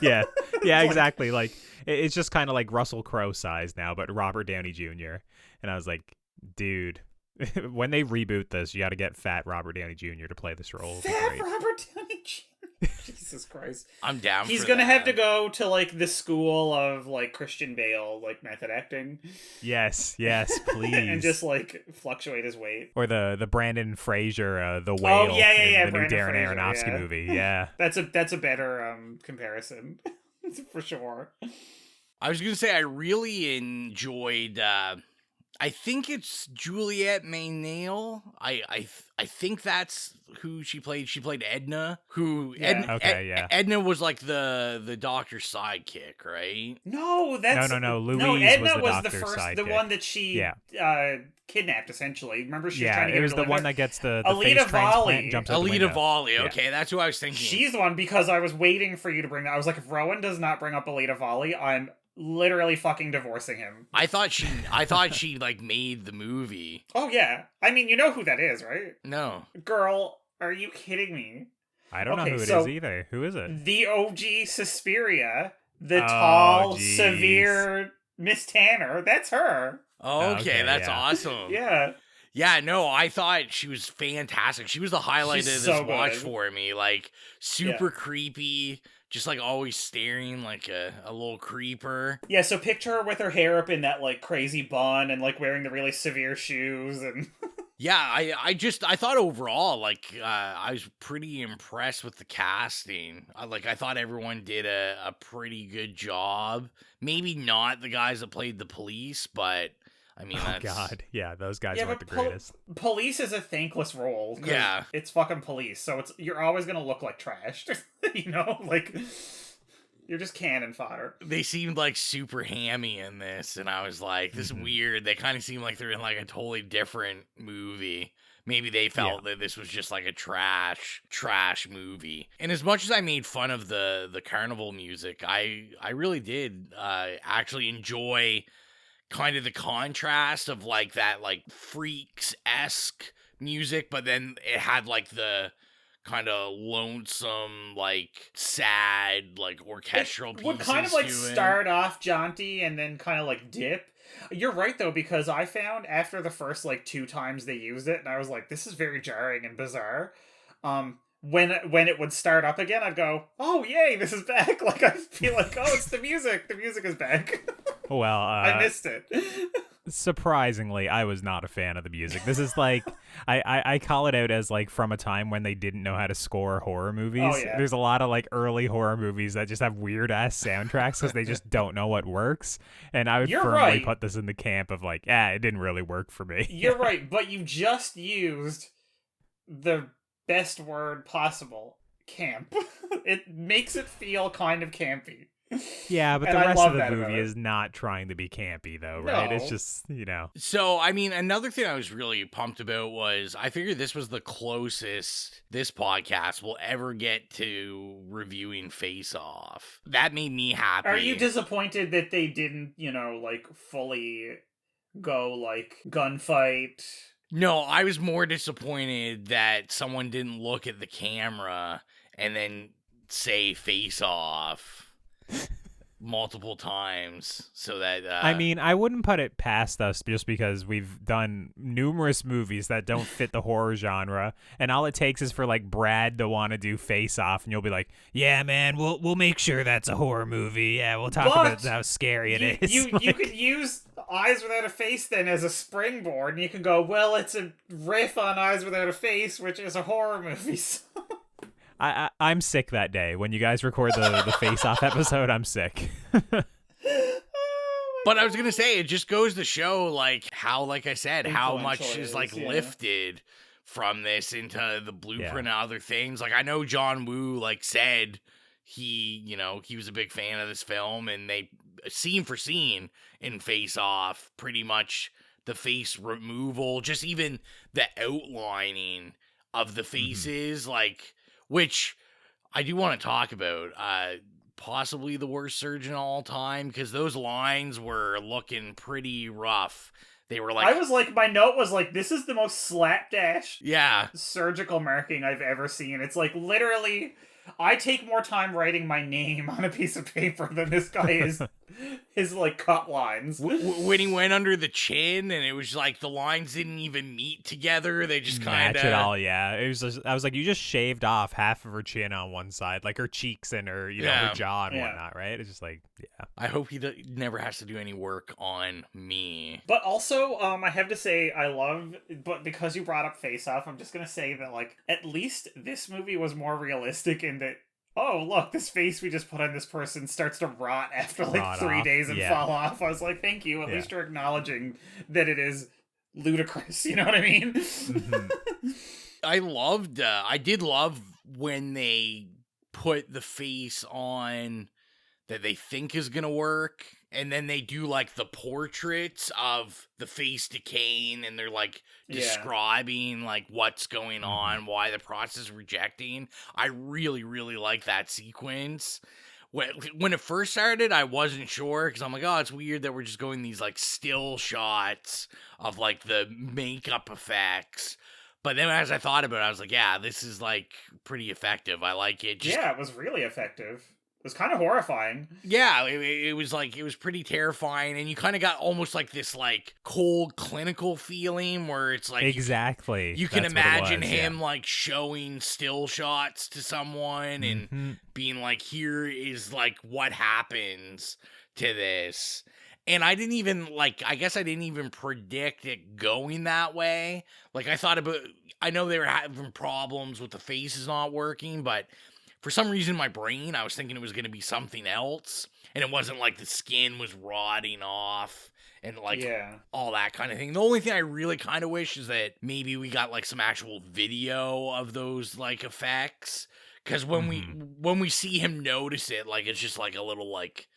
Yeah, exactly. Like, it's just kind of like Russell Crowe size now, but Robert Downey Jr. And I was like, dude, when they reboot this, you got to get fat Robert Downey Jr. to play this role. Fat Robert Downey Jr. Jesus Christ. I'm down He's for gonna that. have to go to like the school of like Christian Bale, like method acting. Yes, please. And just like fluctuate his weight. Or the Brandon Fraser, the whale in the new Brandon Darren Fraser, Aronofsky movie. Yeah. That's a better comparison. For sure. I was gonna say I really enjoyed I think it's Juliette Maynard. I think that's who she played. She played Edna, Edna was like the doctor's sidekick, right? No, that's no. Louise Edna was the first, sidekick. the one that she kidnapped essentially. Remember, she was trying to get it was her to the one live that gets the Alita face transplant Volley. and jumps out the Alita window. Volley. Okay, that's who I was thinking. She's the one, because I was waiting for you to bring that. I was like, if Rowan does not bring up Alita Volley, I'm literally fucking divorcing him. I thought she like made the movie. Oh yeah, I mean, you know who that is, right? No. Girl, are you kidding me? I don't know who it is either. Who is it? The OG Suspiria, the tall, severe Miss Tanner. That's her. Okay, that's awesome. Yeah. Yeah, no, I thought she was fantastic. She was the highlight of this watch for me. Like, super creepy, just like always staring like a little creeper. Yeah, so picture her with her hair up in that like crazy bun and like wearing the really severe shoes and Yeah, I thought overall, like, I was pretty impressed with the casting. I thought everyone did a pretty good job. Maybe not the guys that played the police, but I mean, those guys weren't the greatest. Police is a thankless role. Yeah. It's fucking police, so you're always gonna look like trash. You know? Like, You're just cannon fodder. They seemed like super hammy in this, and I was like, this is weird. They kind of seem like they're in like a totally different movie. Maybe they felt that this was just like a trash movie. And as much as I made fun of the carnival music, I really did actually enjoy kind of the contrast of like that like Freaks-esque music, but then it had like the kind of lonesome, like sad, like orchestral pieces. Would kind of like start off jaunty and then kind of like dip. You're right though, because I found after the first like 2 times they used it, and I was like, this is very jarring and bizarre. When it would start up again, I'd go, oh yay, this is back. Like I feel like, oh, it's the music. The music is back. Well, I missed it. Surprisingly, I was not a fan of the music. This is like, I call it out as like from a time when they didn't know how to score horror movies. Oh, yeah. There's a lot of like early horror movies that just have weird ass soundtracks because they just don't know what works. And I would firmly put this in the camp of like, it didn't really work for me. You're right, but you just used the best word possible, camp. It makes it feel kind of campy. Yeah, but the rest of the movie is not trying to be campy, though, right? It's just, So, I mean, another thing I was really pumped about was I figured this was the closest this podcast will ever get to reviewing Face Off. That made me happy. Are you disappointed that they didn't, like, fully go, like, gunfight? No, I was more disappointed that someone didn't look at the camera and then say Face Off multiple times so that I mean, I wouldn't put it past us just because we've done numerous movies that don't fit the horror genre, and all it takes is for like Brad to want to do Face Off, and you'll be like, yeah man, we'll make sure that's a horror movie. Yeah, we'll talk about how scary it is. You could use Eyes Without a Face then as a springboard, and you can go, well, it's a riff on Eyes Without a Face, which is a horror movie. I'm sick that day. When you guys record the Face-Off episode, I'm sick. But I was going to say, it just goes to show, like, how, like I said, how much is, like, lifted from this into the blueprint and other things. Like, I know John Woo, like, said he was a big fan of this film, and they, scene for scene in Face-Off, pretty much the face removal, just even the outlining of the faces, like... Which I do want to talk about. Possibly the worst surgeon of all time, because those lines were looking pretty rough. They were like... I was like, my note was like, this is the most slapdash surgical marking I've ever seen. It's like, literally, I take more time writing my name on a piece of paper than this guy is his, like, cut lines. When he went under the chin, and it was like the lines didn't even meet together. They just kind of... Match it all, yeah. It was just, I was like, you just shaved off half of her chin on one side, like her cheeks and her, her jaw and whatnot, right? It's just like, I hope he never has to do any work on me. But also, I have to say, but because you brought up Face Off, I'm just going to say that, like, at least this movie was more realistic in that, oh, look, this face we just put on this person starts to rot after like 3 days and fall off. I was like, thank you. At least you're acknowledging that it is ludicrous. You know what I mean? Mm-hmm. I did love when they put the face on that they think is going to work. And then they do, like, the portraits of the face decaying, and they're, like, describing, like, what's going on, why the process is rejecting. I really, really like that sequence. When it first started, I wasn't sure, because I'm like, oh, it's weird that we're just going these, like, still shots of, like, the makeup effects. But then as I thought about it, I was like, yeah, this is, like, pretty effective. I like it. It was really effective. It was kind of horrifying. Yeah, it was like, it was pretty terrifying, and you kind of got almost like this like cold clinical feeling where it's like exactly you can imagine him like showing still shots to someone and being like, here is like what happens to this. And I didn't even I guess I didn't even predict it going that way. Like I know they were having problems with the faces not working, but for some reason in my brain, I was thinking it was going to be something else, and it wasn't like the skin was rotting off and like all that kind of thing. The only thing I really kind of wish is that maybe we got like some actual video of those like effects, Because when we see him notice it, like, it's just like a little, like,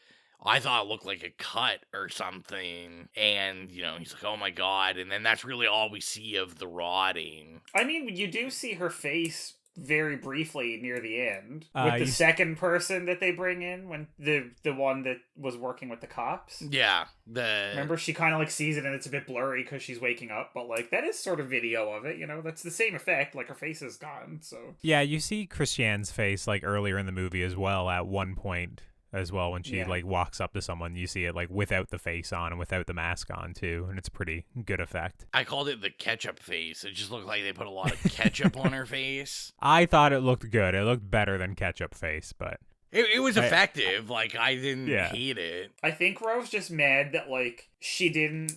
I thought it looked like a cut or something. And, you know, he's like, oh my God. And then that's really all we see of the rotting. I mean, you do see her face very briefly near the end with the second person that they bring in, when the one that was working with the cops. Yeah. Remember, she kind of like sees it and it's a bit blurry because she's waking up, but like that is sort of video of it, you know, that's the same effect, like her face is gone. So yeah, you see Christiane's face like earlier in the movie as well at one point as well, when she like walks up to someone. You see it like without the face on and without the mask on too, and it's a pretty good effect. I called it the ketchup face. It just looked like they put a lot of ketchup on her face. I thought it looked good. It looked better than ketchup face, but it was effective. Like, I didn't hate it. I think Rove's just mad that like she didn't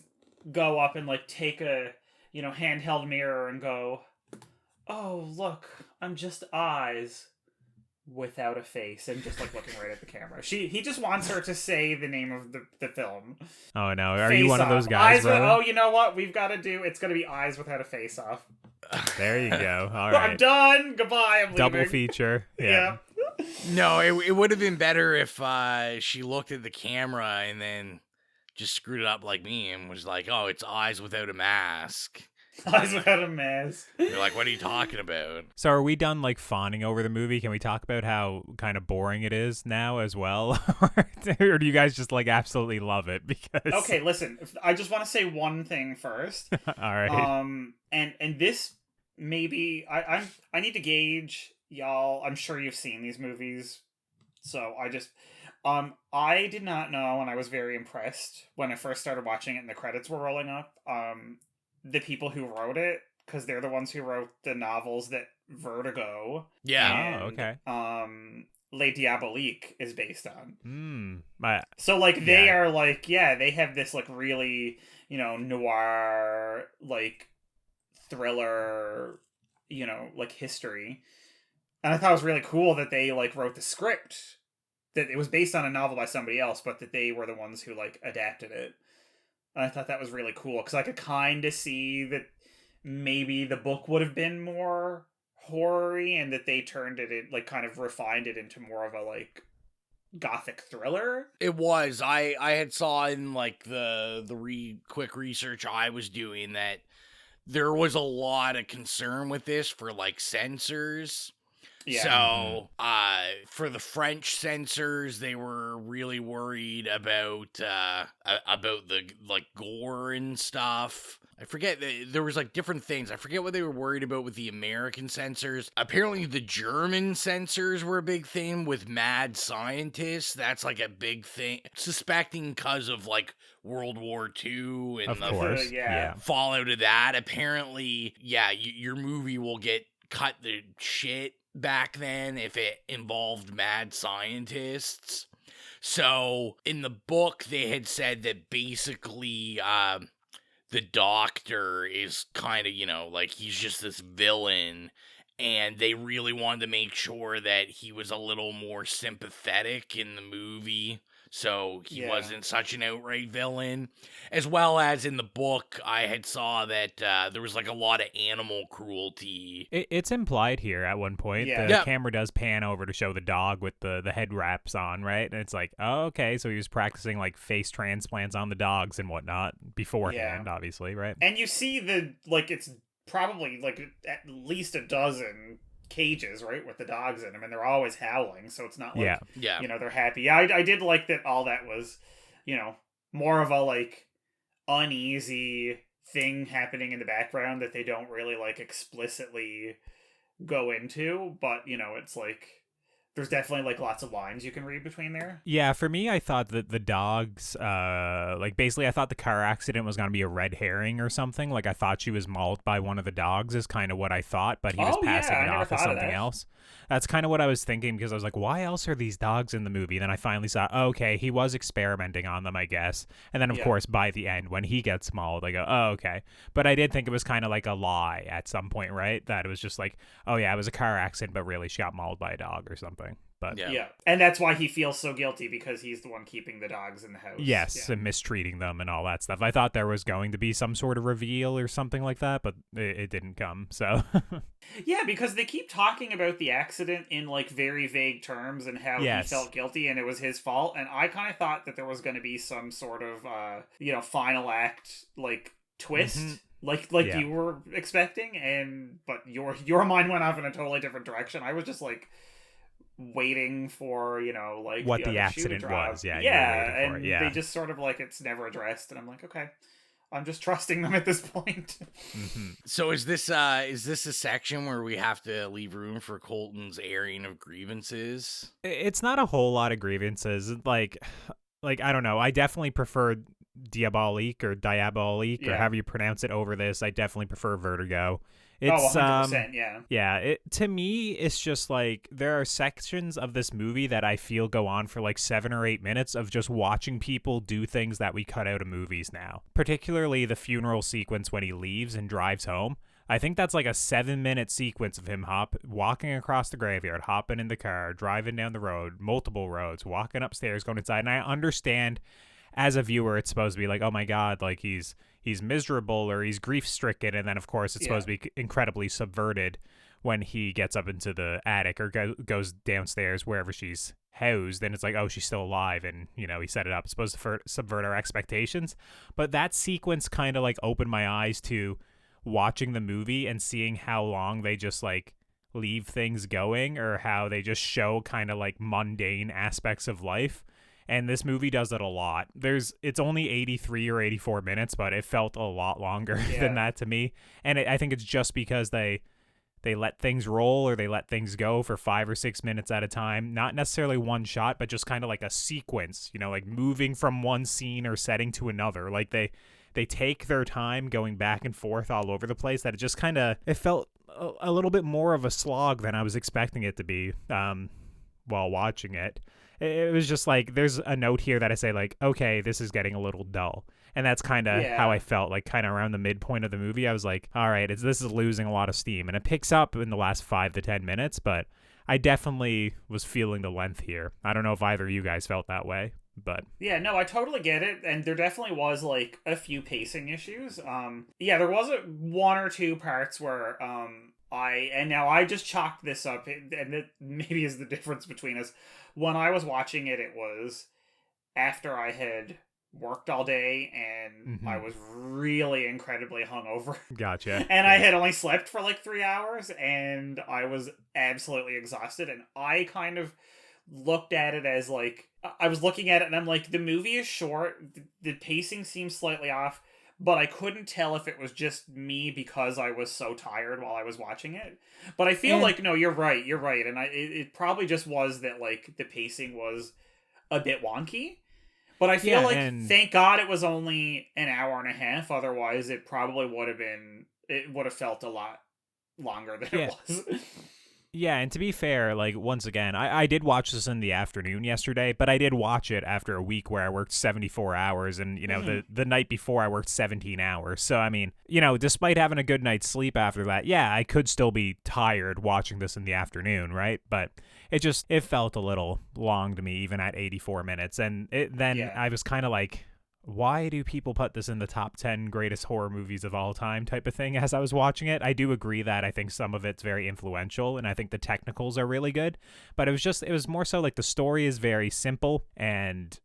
go up and like take a, you know, handheld mirror and go, oh look, I'm just eyes without a face, and just like looking right at the camera. He just wants her to say the name of the film. Oh no, are Face you one Off. of those guys, bro? Oh, you know what? We've got to do. It's gonna be Eyes Without a Face Off. There you go. All right, I'm done. Goodbye. I'm double leaving. feature. Yeah. No, it would have been better if she looked at the camera and then just screwed it up like me and was like, oh, it's Eyes Without a Mask. Eyes Without a Mask. You're like, what are you talking about? So are we done like fawning over the movie? Can we talk about how kind of boring it is now as well? Or do you guys just like absolutely love it? Because okay, listen, I just want to say one thing first. All right. And this maybe I need to gauge y'all. I'm sure you've seen these movies, so I did not know, and I was very impressed when I first started watching it and the credits were rolling up. The people who wrote it, because they're the ones who wrote the novels that Vertigo and, Les Diaboliques is based on. So like they are like, they have this like really, you know, noir like thriller, you know, like history. And I thought it was really cool that they like wrote the script, that it was based on a novel by somebody else, but that they were the ones who like adapted it. And I thought that was really cool, because I could kind of see that maybe the book would have been more horror-y, and that they turned it in, like kind of refined it into more of a like gothic thriller. It was. I had saw in like the quick research I was doing that there was a lot of concern with this for like censors. Yeah. So, for the French censors, they were really worried about the like gore and stuff. I forget, there was like different things. I forget what they were worried about with the American censors. Apparently the German censors were a big thing with mad scientists. That's like a big thing. Suspecting because of like World War II and of course. Fallout of that. Apparently, your movie will get cut the shit back then if it involved mad scientists. So in the book they had said that basically the doctor is kind of, you know, like he's just this villain, and they really wanted to make sure that he was a little more sympathetic in the movie, so he wasn't such an outright villain. As well as in the book, I had saw that there was like a lot of animal cruelty. It's implied here at one point. The camera does pan over to show the dog with the head wraps on, right? And it's like, oh, okay, so he was practicing like face transplants on the dogs and whatnot beforehand, obviously, right? And you see it's probably like at least a dozen cages, right, with the dogs in them, and they're always howling, so it's not like you know, they're happy. I did like that all that was, you know, more of a like uneasy thing happening in the background that they don't really like explicitly go into, but you know, it's like there's definitely like lots of lines you can read between there. Yeah, for me, I thought that the dogs, like basically I thought the car accident was going to be a red herring or something. Like I thought she was mauled by one of the dogs is kind of what I thought, but he was passing it off as something else. That's kind of what I was thinking, because I was like, why else are these dogs in the movie? Then I finally saw, okay, he was experimenting on them, I guess. And then, of course, by the end, when he gets mauled, I go, oh, okay. But I did think it was kind of like a lie at some point, right? That it was just like, oh, yeah, it was a car accident, but really she got mauled by a dog or something. But yeah. And that's why he feels so guilty, because he's the one keeping the dogs in the house. Yes, and mistreating them and all that stuff. I thought there was going to be some sort of reveal or something like that, but it didn't come, so... Yeah, because they keep talking about the accident in, like, very vague terms and how he felt guilty and it was his fault, and I kind of thought that there was going to be some sort of, final act, like, twist, like you were expecting, but your mind went off in a totally different direction. I was just, like, waiting for, like... what the accident was, and they just sort of, like, it's never addressed, and I'm like, okay... I'm just trusting them at this point. So is this a section where we have to leave room for Colton's airing of grievances? It's not a whole lot of grievances. Like I don't know. I definitely prefer Diabolique or or however you pronounce it over this. I definitely prefer Vertigo. It's 100%, yeah. Yeah, to me, it's just like there are sections of this movie that I feel go on for like 7 or 8 minutes of just watching people do things that we cut out of movies now. Particularly the funeral sequence when he leaves and drives home. I think that's like a 7-minute sequence of him walking across the graveyard, hopping in the car, driving down the road, multiple roads, walking upstairs, going inside. And I understand as a viewer, it's supposed to be like, oh my God, like he's miserable or he's grief-stricken, and then of course it's supposed to be incredibly subverted when he gets up into the attic or goes downstairs wherever she's housed, and it's like, oh, she's still alive, and he set it up. It's supposed to subvert our expectations, but that sequence kind of like opened my eyes to watching the movie and seeing how long they just like leave things going, or how they just show kind of like mundane aspects of life. And this movie does it a lot. It's only 83 or 84 minutes, but it felt a lot longer than that to me. And I think it's just because they let things roll, or they let things go for 5 or 6 minutes at a time. Not necessarily one shot, but just kind of like a sequence, like moving from one scene or setting to another. Like they take their time going back and forth all over the place, that it just kind of, it felt a little bit more of a slog than I was expecting it to be while watching it. It was just like, there's a note here that I say like, okay, this is getting a little dull. And that's kind of how I felt, like kind of around the midpoint of the movie. I was like, all right, this is losing a lot of steam. And it picks up in the last 5 to 10 minutes, but I definitely was feeling the length here. I don't know if either of you guys felt that way, but... Yeah, no, I totally get it. And there definitely was like a few pacing issues. There was 1 or 2 parts where... I just chalked this up, and it maybe is the difference between us. When I was watching it, it was after I had worked all day and I was really incredibly hungover. Gotcha. And I had only slept for like 3 hours, and I was absolutely exhausted. And I kind of looked at it as like, I was looking at it and I'm like, the movie is short, the pacing seems slightly off, but I couldn't tell if it was just me because I was so tired while I was watching it. But I feel like, no, you're right. And it probably just was that, like, the pacing was a bit wonky. But I feel thank God it was only an hour and a half. Otherwise, it probably would have felt a lot longer than it was. Yeah, and to be fair, like, once again, I did watch this in the afternoon yesterday, but I did watch it after a week where I worked 74 hours, and, the night before I worked 17 hours. So, I mean, despite having a good night's sleep after that, I could still be tired watching this in the afternoon, right? But it felt a little long to me, even at 84 minutes. And I was kind of like... why do people put this in the top 10 greatest horror movies of all time type of thing as I was watching it? I do agree that I think some of it's very influential, and I think the technicals are really good, but it was more so like the story is very simple, and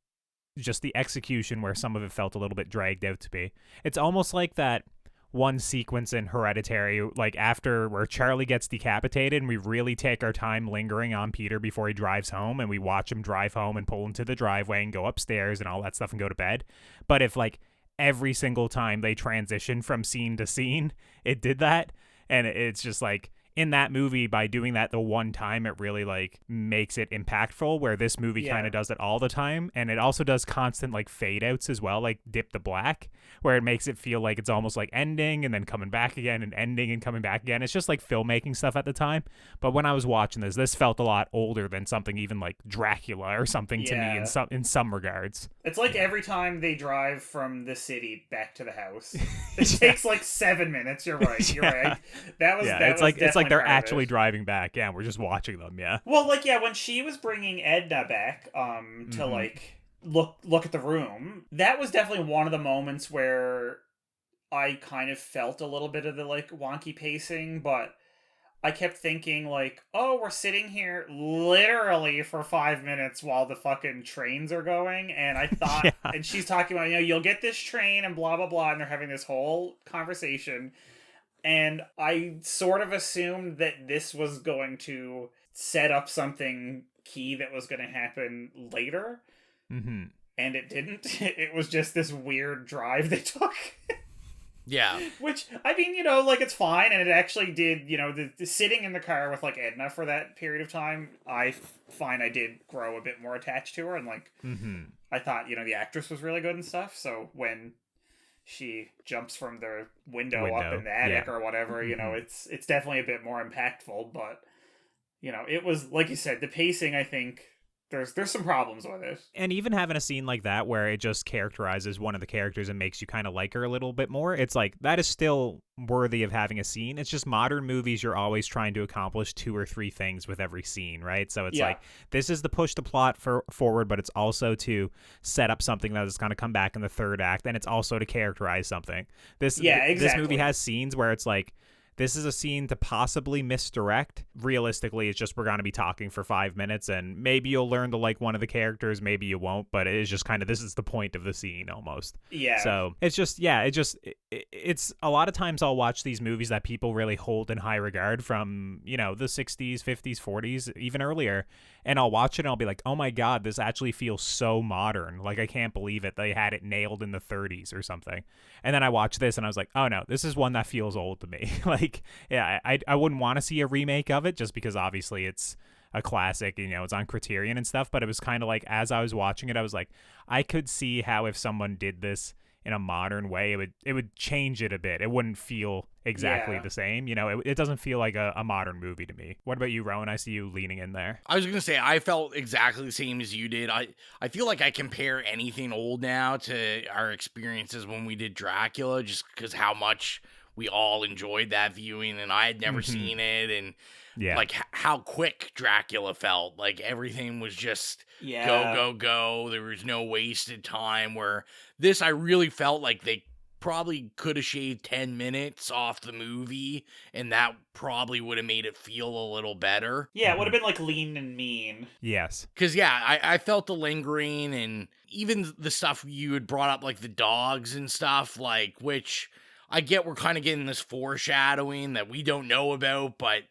just the execution where some of it felt a little bit dragged out to be. It's almost like that one sequence in Hereditary, like after where Charlie gets decapitated and we really take our time lingering on Peter before he drives home, and we watch him drive home and pull into the driveway and go upstairs and all that stuff and go to bed. But if like every single time they transition from scene to scene, it did that, and it's just like in that movie, by doing that the one time, it really like makes it impactful, where this movie kind of does it all the time. And it also does constant like fade outs as well, like dip to black, where it makes it feel like it's almost like ending and then coming back again and ending and coming back again. It's just like filmmaking stuff at the time. But when I was watching this felt a lot older than something even like Dracula or something to me in some regards. It's like every time they drive from the city back to the house, it takes like 7 minutes. You're right. You're right. That was it's like they're actually it. driving back. Yeah, we're just watching them. Yeah. Well, like when she was bringing Edna back, to like look at the room, that was definitely one of the moments where I kind of felt a little bit of the like wonky pacing, but I kept thinking like, oh, we're sitting here literally for 5 minutes while the fucking trains are going. And I thought, and she's talking about, you'll get this train and blah, blah, blah. And they're having this whole conversation. And I sort of assumed that this was going to set up something key that was going to happen later. Mm-hmm. And it didn't. It was just this weird drive they took. Yeah. Which, I mean, like, it's fine, and it actually did, the sitting in the car with, like, Edna for that period of time, I did grow a bit more attached to her, and, like, I thought, the actress was really good and stuff, so when she jumps from the window up in the attic or whatever, it's definitely a bit more impactful, but, it was, like you said, the pacing, I think, there's some problems with it. And even having a scene like that where it just characterizes one of the characters and makes you kind of like her a little bit more, it's like, that is still worthy of having a scene. It's just modern movies, you're always trying to accomplish 2 or 3 things with every scene, right? So it's like, this is to push the plot forward, but it's also to set up something that is going to come back in the third act, and it's also to characterize something. This movie has scenes where it's like, this is a scene to possibly misdirect. Realistically, it's just we're going to be talking for 5 minutes, and maybe you'll learn to like one of the characters, maybe you won't, but it is just kind of, this is the point of the scene almost. Yeah. So it's just, it's a lot of times I'll watch these movies that people really hold in high regard from, the 60s, 50s, 40s, even earlier, and I'll watch it and I'll be like, oh my God, this actually feels so modern. Like, I can't believe it. They had it nailed in the 30s or something. And then I watch this and I was like, oh no, this is one that feels old to me. Like, yeah, I wouldn't want to see a remake of it just because obviously it's a classic, it's on Criterion and stuff, but it was kind of like, as I was watching it, I was like, I could see how if someone did this in a modern way, it would change it a bit. It wouldn't feel exactly the same. It doesn't feel like a modern movie to me. What about you, Rowan? I see you leaning in there. I was going to say, I felt exactly the same as you did. I feel like I compare anything old now to our experiences when we did Dracula, just because how much we all enjoyed that viewing, and I had never seen it, and like how quick Dracula felt. Like everything was just go. There was no wasted time, where this, I really felt like they probably could have shaved 10 minutes off the movie, and that probably would have made it feel a little better. Yeah, it would have been like lean and mean. Yes. Because, I felt the lingering, and even the stuff you had brought up, like the dogs and stuff, like, which I get we're kind of getting this foreshadowing that we don't know about, but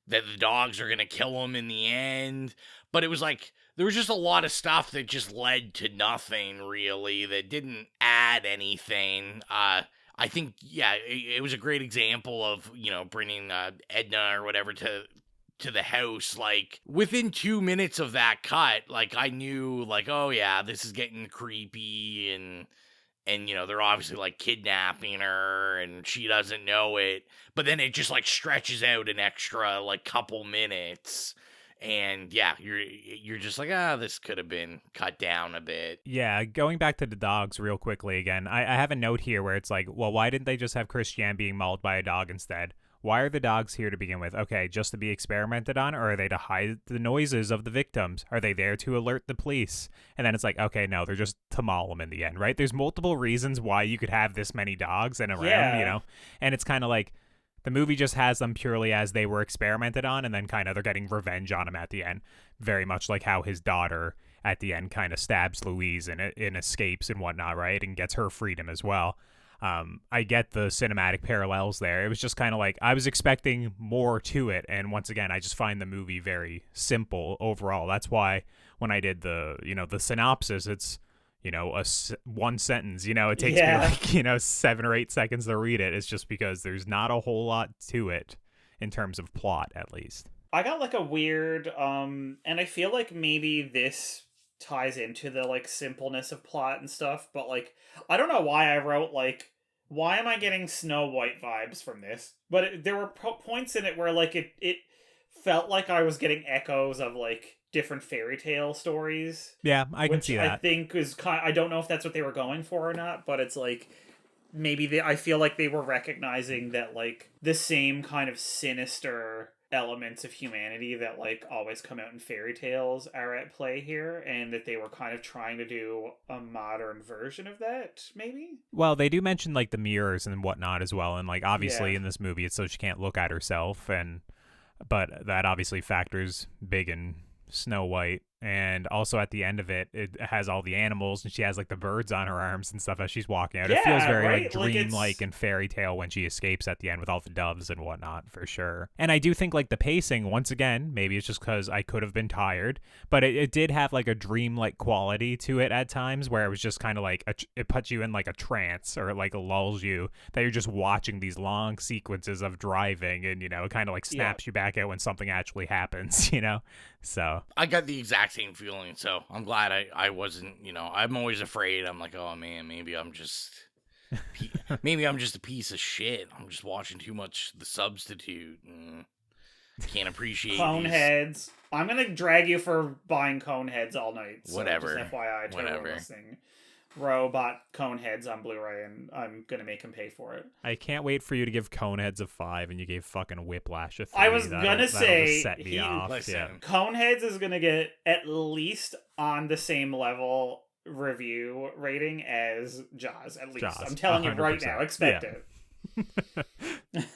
that the dogs are going to kill him in the end. But it was like, there was just a lot of stuff that just led to nothing, really, that didn't add anything. I think, it was a great example of, bringing Edna or whatever to the house. Like, within 2 minutes of that cut, like, I knew, like, oh yeah, this is getting creepy, and they're obviously like kidnapping her and she doesn't know it, but then it just like stretches out an extra like couple minutes, and you're just like, this could have been cut down a bit. Yeah, going back to the dogs real quickly again, I have a note here where it's like, well, why didn't they just have Christiane being mauled by a dog instead? Why are the dogs here to begin with? Okay, just to be experimented on, or are they to hide the noises of the victims? Are they there to alert the police? And then it's like, okay, no, they're just to maul them in the end, right? There's multiple reasons why you could have this many dogs and around, And it's kind of like, the movie just has them purely as they were experimented on, and then kind of they're getting revenge on him at the end. Very much like how his daughter at the end kind of stabs Louise and escapes and whatnot, right? And gets her freedom as well. I get the cinematic parallels there. It was just kind of like, I was expecting more to it. And once again, I just find the movie very simple overall. That's why when I did the synopsis, it's, one sentence, it takes me like, 7 or 8 seconds to read it. It's just because there's not a whole lot to it in terms of plot, at least. I got like a weird, and I feel like maybe this ties into the like simpleness of plot and stuff, but like, I don't know why I wrote like, why am I getting Snow White vibes from this? But there were points in it where like it felt like I was getting echoes of like different fairy tale stories. Yeah, I can which see that. I think is I don't know if that's what they were going for or not, but it's like maybe I feel like they were recognizing that like the same kind of sinister elements of humanity that like always come out in fairy tales are at play here, and that they were kind of trying to do a modern version of that, maybe. Well, they do mention like the mirrors and whatnot as well, and like obviously Yeah. in this movie it's so she can't look at herself, but that obviously factors big in Snow White. And also at the end of it, it has all the animals, and she has like the birds on her arms and stuff as she's walking out. It Yeah, feels very right? like Like, dreamlike it's- and fairy tale when she escapes at the end with all the doves and whatnot, for sure. And I do think like the pacing, once again, maybe it's just because I could have been tired, but it did have like a dreamlike quality to it at times, where it was just kind of like it puts you in like a trance, or like lulls you, that you're just watching these long sequences of driving, and it kind of like snaps you back out when something actually happens. So I got the exact same feeling, so I'm glad I wasn't, I'm always afraid. I'm like, oh man, maybe I'm just a piece of shit. I'm just watching too much The Substitute and can't appreciate Coneheads. I'm gonna drag you for buying Coneheads all night. So Whatever. Just FYI to everyone Whatever. listening. Ro bought Coneheads on Blu-ray, and I'm gonna make him pay for it. I can't wait for you to give Coneheads a 5, and you gave fucking Whiplash a 3. I was That'll gonna say, just set me off. Yeah. Coneheads is gonna get at least on the same level review rating as Jaws. At least Jaws, I'm telling you right 100%. now. Expect Yeah. it.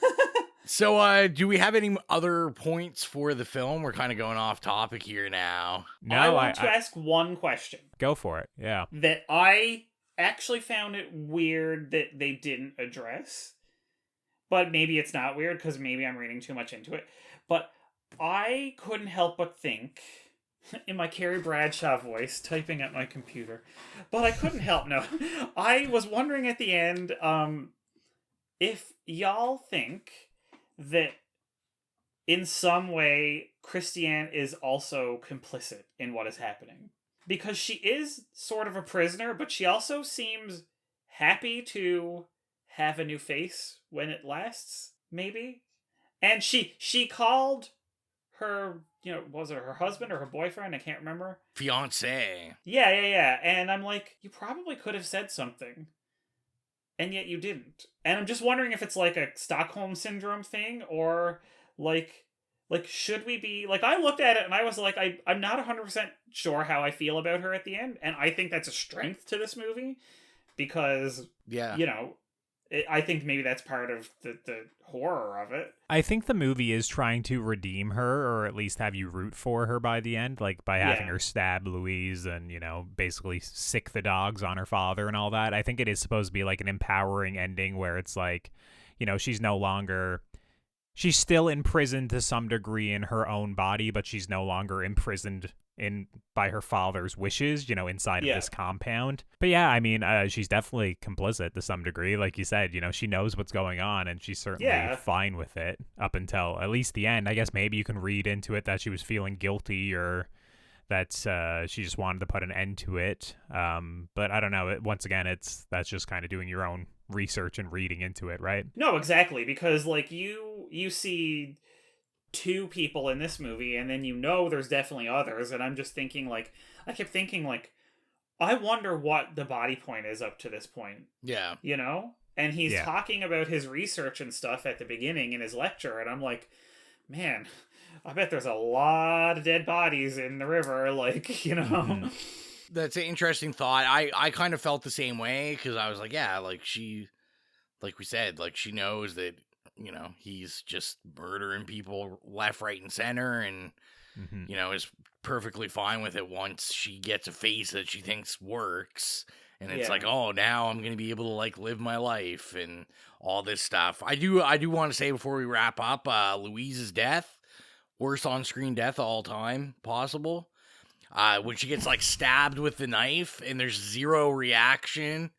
So, do we have any other points for the film? We're kind of going off topic here now. No, I want to ask one question. Go for it. Yeah. That I actually found it weird that they didn't address. But maybe it's not weird because maybe I'm reading too much into it. But I couldn't help but think, in my Carrie Bradshaw voice, typing at my computer, but I couldn't help, no. I was wondering at the end, if y'all think that in some way Christiane is also complicit in what is happening. Because she is sort of a prisoner, but she also seems happy to have a new face when it lasts, maybe. And she called her, was it her husband or her boyfriend? I can't remember. Fiancé. Yeah. And I'm like, you probably could have said something. And yet you didn't. And I'm just wondering if it's like a Stockholm Syndrome thing, or like should we be... Like, I looked at it and I was like, I'm not 100% sure how I feel about her at the end. And I think that's a strength to this movie. Because, I think maybe that's part of the horror of it. I think the movie is trying to redeem her, or at least have you root for her by the end, like by having her stab Louise and, basically sick the dogs on her father and all that. I think it is supposed to be like an empowering ending where it's like, she's no longer... She's still imprisoned to some degree in her own body, but she's no longer imprisoned by her father's wishes, inside of this compound. But yeah, I mean, she's definitely complicit to some degree. Like you said, she knows what's going on, and she's certainly fine with it up until at least the end. I guess maybe you can read into it that she was feeling guilty, or that she just wanted to put an end to it. But I don't know. Once again, that's just kind of doing your own research and reading into it, right? No, exactly, because like you see two people in this movie, and then there's definitely others, and I'm just thinking I kept thinking I wonder what the body point is up to this point. Yeah. And he's talking about his research and stuff at the beginning in his lecture, and I'm like, man, I bet there's a lot of dead bodies in the river, Mm-hmm. That's an interesting thought. I kind of felt the same way, because I was like, yeah, she, like we said, she knows that, he's just murdering people left, right, and center, and, is perfectly fine with it once she gets a face that she thinks works. And it's like, oh, now I'm going to be able to, live my life and all this stuff. I do want to say before we wrap up, Louise's death, worst on-screen death of all time possible. When she gets, stabbed with the knife and there's zero reaction.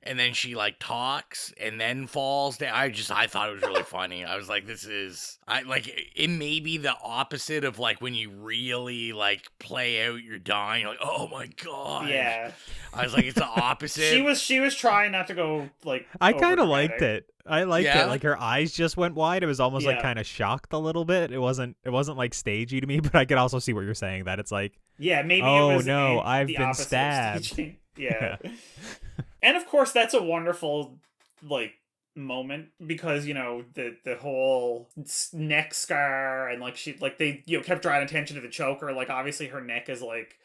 and then she like talks and then falls down. I thought it was really funny. I was like, it may be the opposite of like when you really like play out your dying. You're like, oh my god. Yeah. I was like, it's the opposite. She was trying not to go like. I kind of liked it. I liked Yeah? it. Like her eyes just went wide. It was almost like kind of shocked a little bit. It wasn't like stagey to me, but I could also see what you're saying, that it's like, yeah, maybe. Oh it was no, I've the been opposite of stabbed. staging. Yeah. And of course, that's a wonderful like moment because the whole neck scar and like she like they kept drawing attention to the choker. Like obviously her neck is like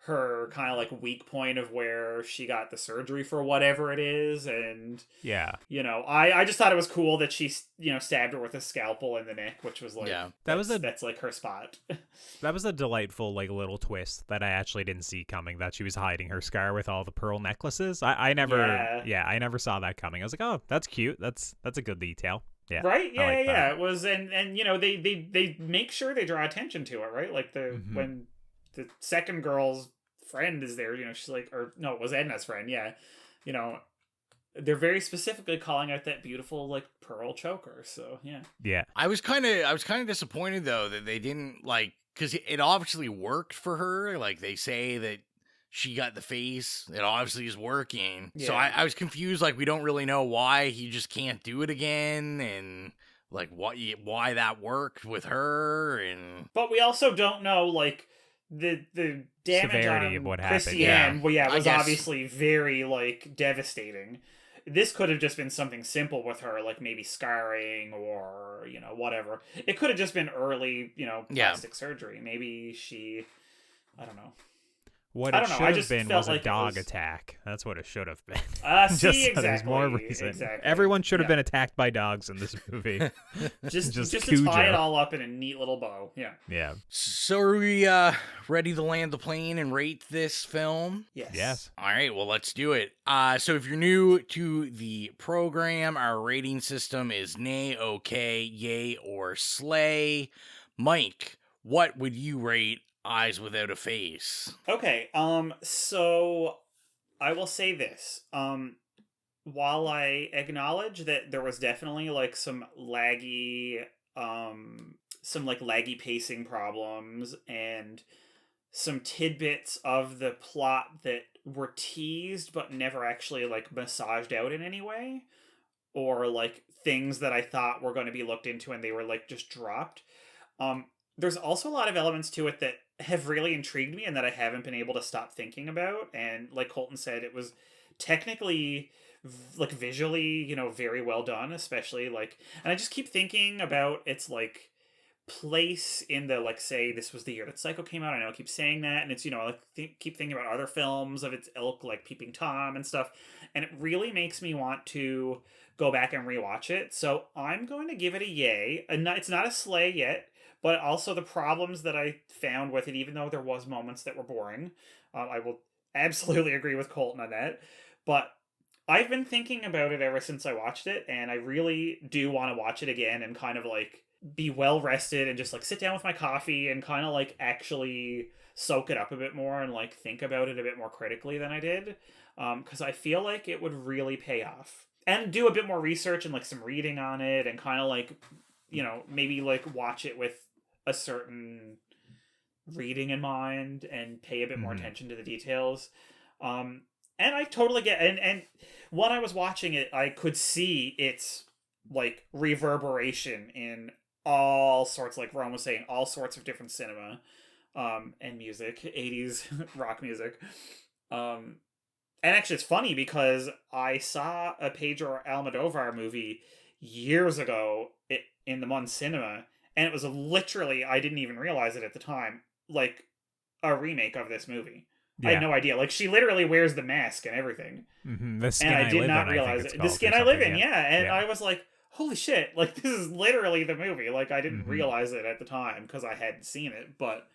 her kind of like weak point of where she got the surgery for whatever it is, and I just thought it was cool that she stabbed her with a scalpel in the neck, which was like that's like her spot. That was a delightful like little twist that I actually didn't see coming, that she was hiding her scar with all the pearl necklaces. I never saw that coming. I was like, oh, that's cute, that's a good detail. Yeah, right. Yeah, it was, and they make sure they draw attention to it, right? Like when the second girl's friend is there, she's like, or no, it was Edna's friend. Yeah. They're very specifically calling out that beautiful like pearl choker. So yeah. Yeah. I was kind of disappointed though that they didn't like, cause it obviously worked for her. Like they say that she got the face. It obviously is working. Yeah. So I was confused. Like we don't really know why he just can't do it again. And like why that worked with her. But we also don't know like, the damage severity on of what Christiane, happened. Was obviously very like devastating. This could have just been something simple with her, like maybe scarring or whatever. It could have just been early, plastic surgery. Maybe she, I don't know. What it should have been was a dog attack. That's what it should have been. Just exactly. So there's more reason. Exactly. Everyone should have been attacked by dogs in this movie. just to tie it all up in a neat little bow. Yeah. Yeah. So are we ready to land the plane and rate this film? Yes. All right, well, let's do it. So if you're new to the program, our rating system is nay, okay, yay, or slay. Mike, what would you rate Eyes Without a Face? Okay, so I will say this. While I acknowledge that there was definitely like some laggy pacing problems and some tidbits of the plot that were teased but never actually like massaged out in any way, or like things that I thought were going to be looked into and they were like just dropped. There's also a lot of elements to it that have really intrigued me and that I haven't been able to stop thinking about. And like Colton said, it was technically like visually, very well done, especially like, and I just keep thinking about its like place in the, like, say this was the year that Psycho came out. I know I keep saying that, and it's, keep thinking about other films of its ilk, like Peeping Tom and stuff. And it really makes me want to go back and rewatch it. So I'm going to give it a yay. And it's not a slay yet, but also the problems that I found with it, even though there was moments that were boring. I will absolutely agree with Colton on that. But I've been thinking about it ever since I watched it, and I really do want to watch it again and kind of like be well rested and just like sit down with my coffee and kind of like actually soak it up a bit more and like think about it a bit more critically than I did. Because I feel like it would really pay off. And do a bit more research and like some reading on it and kind of like, maybe like watch it with a certain reading in mind and pay a bit more attention to the details. And I totally get and when I was watching it, I could see its like reverberation in all sorts, like Ron was saying, all sorts of different cinema and music, 80s rock music. And actually it's funny because I saw a Pedro Almodovar movie years ago in the Mun Cinema, and it was literally, I didn't even realize it at the time, like a remake of this movie. Yeah. I had no idea. Like, she literally wears the mask and everything. Mm-hmm. The Skin and I did not in, realize it. The Skin I Live In, yeah. And I was like, holy shit, like, this is literally the movie. Like, I didn't realize it at the time because I hadn't seen it. But,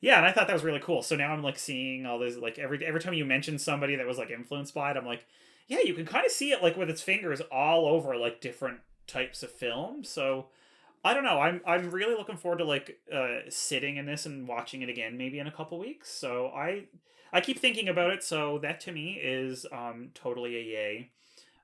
yeah, and I thought that was really cool. So now I'm, like, seeing all this, like, every time you mention somebody that was, like, influenced by it, I'm like, yeah, you can kind of see it, like, with its fingers all over, like, different types of film. So I don't know. I'm really looking forward to like sitting in this and watching it again maybe in a couple weeks. So I keep thinking about it. So that to me is totally a yay.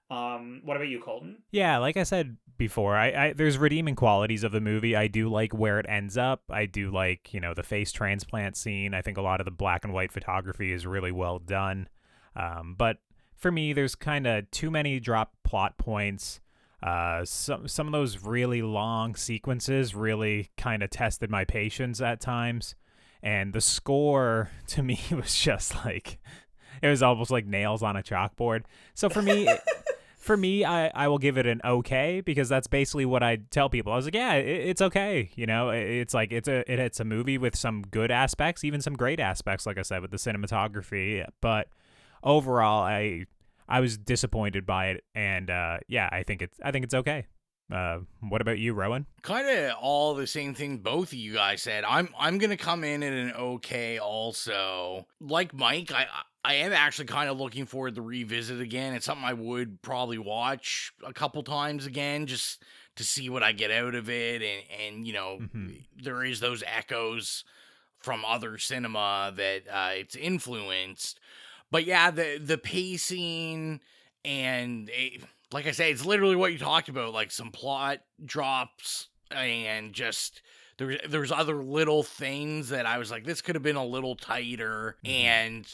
What about you, Colton? Yeah, like I said before, I there's redeeming qualities of the movie. I do like where it ends up. I do like, the face transplant scene. I think a lot of the black and white photography is really well done. But for me, there's kind of too many drop plot points. Some of those really long sequences really kind of tested my patience at times. And the score to me was just like, it was almost like nails on a chalkboard. So for me, I will give it an okay, because that's basically what I tell people. I was like, yeah, it's okay. It's like it's a movie with some good aspects, even some great aspects, like I said, with the cinematography. But overall, I was disappointed by it, and I think it's okay. What about you, Rowan? Kind of all the same thing both of you guys said. I'm gonna come in at an okay also. Like Mike, I am actually kind of looking forward to revisit again. It's something I would probably watch a couple times again, just to see what I get out of it, and there is those echoes from other cinema that it's influenced. But yeah, the pacing and like I say, it's literally what you talked about, like some plot drops and just there's other little things that I was like, this could have been a little tighter. And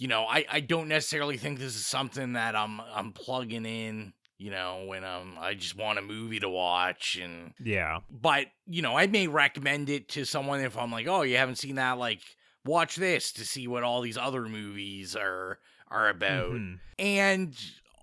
I don't necessarily think this is something that I'm plugging in, when I just want a movie to watch. And yeah, but I may recommend it to someone if I'm like, oh, you haven't seen that, like, watch this to see what all these other movies are about. And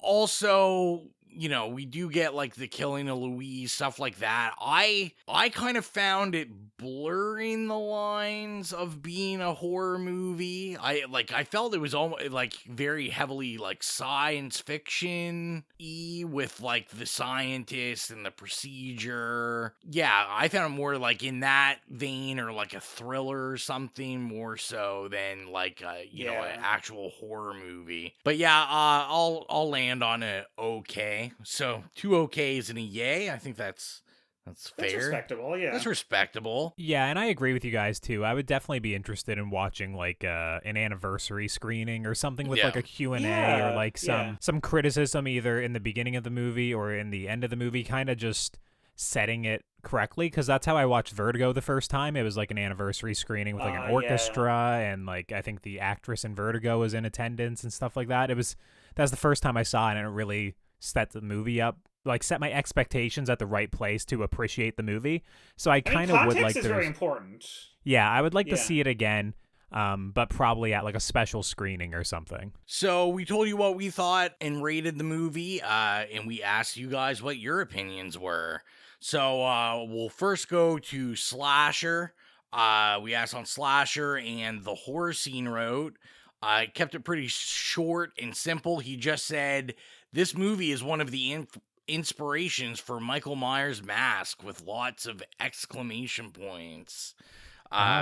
also, we do get like the killing of Louise, stuff like that. I kind of found it blurring the lines of being a horror movie. I felt it was almost like very heavily like science fiction-y with like the scientist and the procedure. Yeah, I found it more like in that vein, or like a thriller or something, more so than like an actual horror movie. But yeah, I'll land on it okay. So 2 okays and a yay. I think that's fair. That's respectable, yeah. That's respectable. Yeah, and I agree with you guys too. I would definitely be interested in watching like an anniversary screening or something with like a Q&A or like some criticism either in the beginning of the movie or in the end of the movie, kind of just setting it correctly, because that's how I watched Vertigo the first time. It was like an anniversary screening with like an orchestra, and like I think the actress in Vertigo was in attendance and stuff like that. That's the first time I saw it, and it really set the movie up, like set my expectations at the right place to appreciate the movie. So I kind of would like to. Context is very important. Yeah, I would like to see it again, but probably at like a special screening or something. So we told you what we thought and rated the movie, and we asked you guys what your opinions were. So we'll first go to Slasher. We asked on Slasher, and the horror scene wrote. I kept it pretty short and simple. He just said, this movie is one of the inspirations for Michael Myers' Mask, with lots of exclamation points.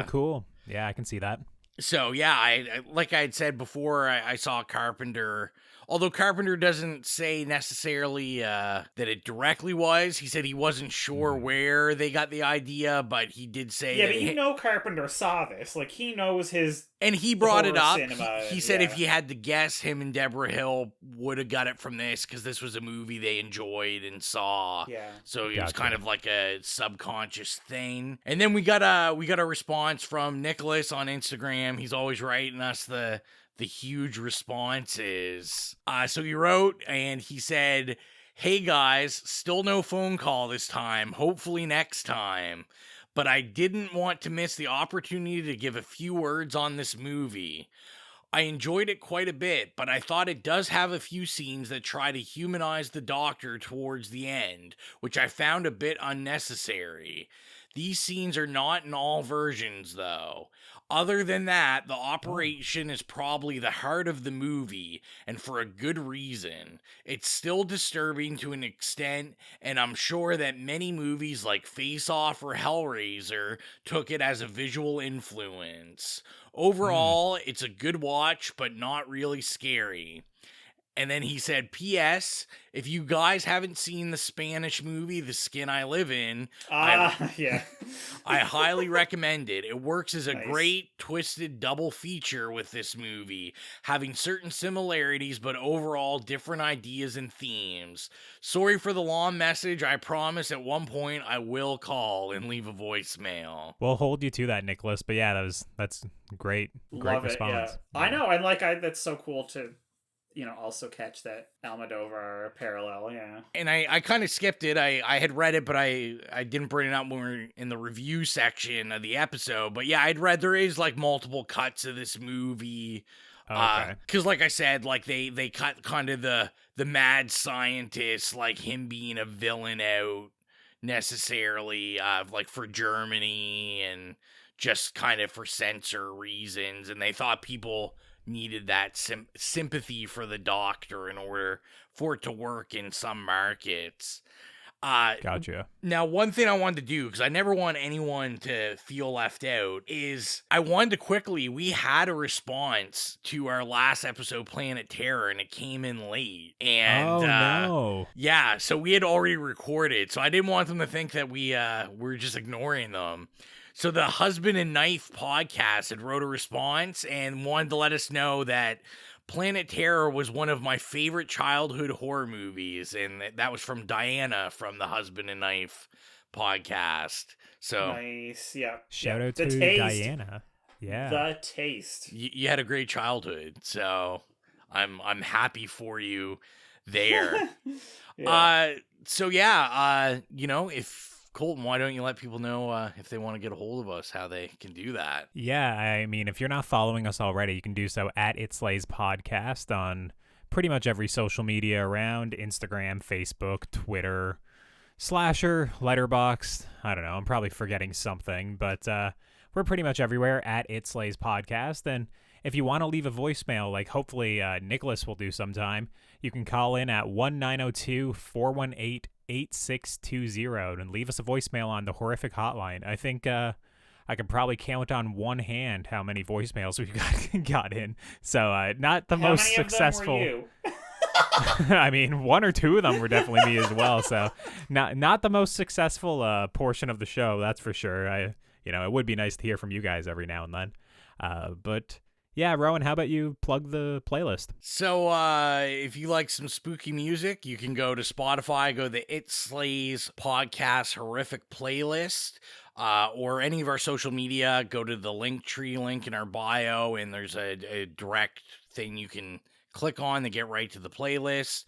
Cool. Yeah, I can see that. So, yeah, I like I had said before, I saw Carpenter. Although Carpenter doesn't say necessarily that it directly was. He said he wasn't sure where they got the idea, but he did say... Yeah, but Carpenter saw this. Like, he knows his... And he brought it up. He said if he had to guess, him and Deborah Hill would have got it from this, because this was a movie they enjoyed and saw. Yeah. So it was kind of like a subconscious thing. And then we got a response from Nicholas on Instagram. He's always writing us the huge responses. So he wrote, and he said, hey guys, still no phone call this time. Hopefully next time. But I didn't want to miss the opportunity to give a few words on this movie. I enjoyed it quite a bit, but I thought it does have a few scenes that try to humanize the Doctor towards the end, which I found a bit unnecessary. These scenes are not in all versions, though. Other than that, the operation is probably the heart of the movie, and for a good reason. It's still disturbing to an extent, and I'm sure that many movies like Face Off or Hellraiser took it as a visual influence. Overall, it's a good watch, but not really scary. And then he said, P.S. If you guys haven't seen the Spanish movie, The Skin I Live In, yeah. I highly recommend it. It works as a Nice. great twisted double feature with this movie, having certain similarities, but overall different ideas and themes. Sorry for the long message. I promise at one point I will call and leave a voicemail. We'll hold you to that, Nicholas. But yeah, that's great. Great Love response. it, yeah. I know, and like that's so cool to also catch that Almodovar parallel, yeah. And I kind of skipped it. I had read it, but I didn't bring it up when we were in the review section of the episode. But yeah, I'd read there is like multiple cuts of this movie. Okay. Because like I said, like they cut kind of the mad scientist, like him being a villain out necessarily, like for Germany and just kind of for censor reasons. And they thought people needed that sympathy for the doctor in order for it to work in some markets. Gotcha. Now, one thing I wanted to do, because I never want anyone to feel left out, is I wanted to quickly, we had a response to our last episode, Planet Terror, and it came in late. And, no. Yeah, so we had already recorded, so I didn't want them to think that we were just ignoring them. So the Husband and Knife podcast had wrote a response and wanted to let us know that Planet Terror was one of my favorite childhood horror movies, and that was from Diana from the Husband and Knife podcast. So Nice, yeah. Shout out The to taste. Diana. Yeah. The taste. you had a great childhood, so I'm happy for you there. Yeah. If Colton, why don't you let people know if they want to get a hold of us, how they can do that? Yeah, I mean, if you're not following us already, you can do so at It Slays Podcast on pretty much every social media around: Instagram, Facebook, Twitter, Slasher, Letterboxd. I don't know, I'm probably forgetting something, but we're pretty much everywhere at It Slays Podcast. And if you want to leave a voicemail, like hopefully Nicholas will do sometime, you can call in at 1-902-418-8620 and leave us a voicemail on the Horrific Hotline. I think I could probably count on one hand how many voicemails we've got in. So not the most many successful. Of them were you? I mean, one or two of them were definitely me as well. So not the most successful portion of the show, that's for sure. It would be nice to hear from you guys every now and then. But yeah, Rowan, how about you plug the playlist? So if you like some spooky music, you can go to Spotify, go to the It Slays Podcast Horrific playlist, or any of our social media. Go to the Linktree link in our bio, and there's a direct thing you can click on to get right to the playlist.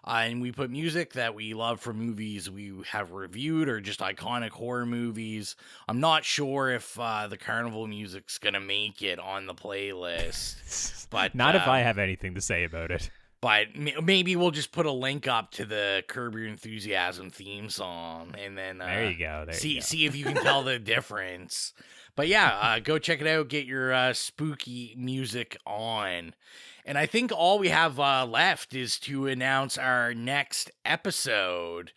And we put music that we love from movies we have reviewed or just iconic horror movies. I'm not sure if the carnival music's going to make it on the playlist. But not if I have anything to say about it. But maybe we'll just put a link up to the Curb Your Enthusiasm theme song. And then there you go. See if you can tell the difference. But yeah, go check it out. Get your spooky music on. And I think all we have left is to announce our next episode.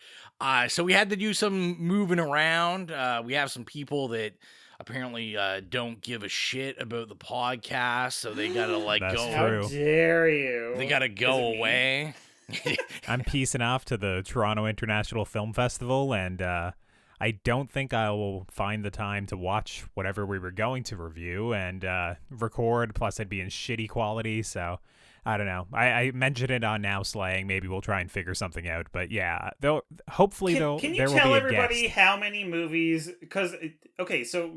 So we had to do some moving around. We have some people that apparently don't give a shit about the podcast, so they gotta That's go. true. How dare you? They gotta go away. I'm peacing off to the Toronto International Film Festival, and I don't think I will find the time to watch whatever we were going to review and record, plus it'd be in shitty quality, so I don't know. I mentioned it on Now Slaying. Maybe we'll try and figure something out, but yeah, hopefully Can there you will tell be a everybody guest. how many movies? Because so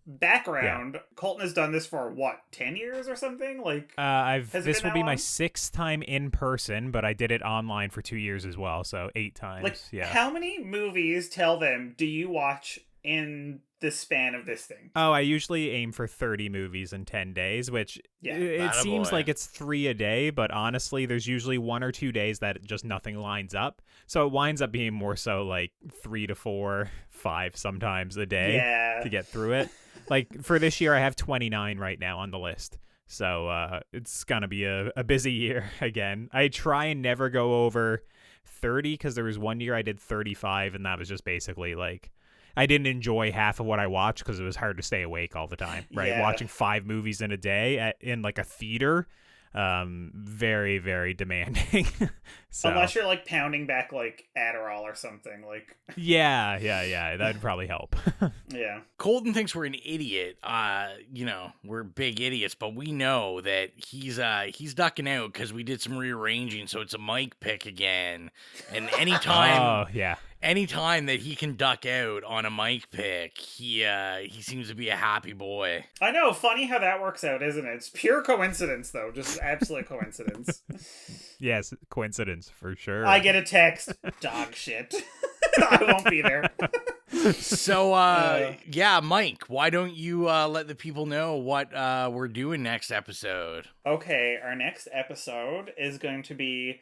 background, Colton has done this for what, 10 years or something? Like, has it this been will be that my long? 6th time in person, but I did it online for 2 years as well, so 8 times. Like, yeah. how many movies, tell them, do you watch in the span of this thing? Oh, I usually aim for 30 movies in 10 days, which it seems like it's 3 a day, but honestly, there's usually 1 or 2 days that just nothing lines up. So it winds up being more so like 3 to 4, 5 sometimes a day to get through it. Like for this year, I have 29 right now on the list. So it's going to be a busy year again. I try and never go over 30 because there was one year I did 35, and that was just basically like I didn't enjoy half of what I watched because it was hard to stay awake all the time, right? Yeah. Watching 5 movies in a day in like a theater, very, very demanding. So, unless you're like pounding back like Adderall or something, like yeah, that'd probably help. Yeah. Colton thinks we're an idiot. We're big idiots, but we know that he's ducking out because we did some rearranging, so it's a mic pick again. And anytime that he can duck out on a mic pick, he seems to be a happy boy. I know, funny how that works out, isn't it? It's pure coincidence, though, just absolute coincidence. Yes, coincidence for sure. I get a text, dog shit. I won't be there. So, Mike, why don't you let the people know what we're doing next episode? Okay, our next episode is going to be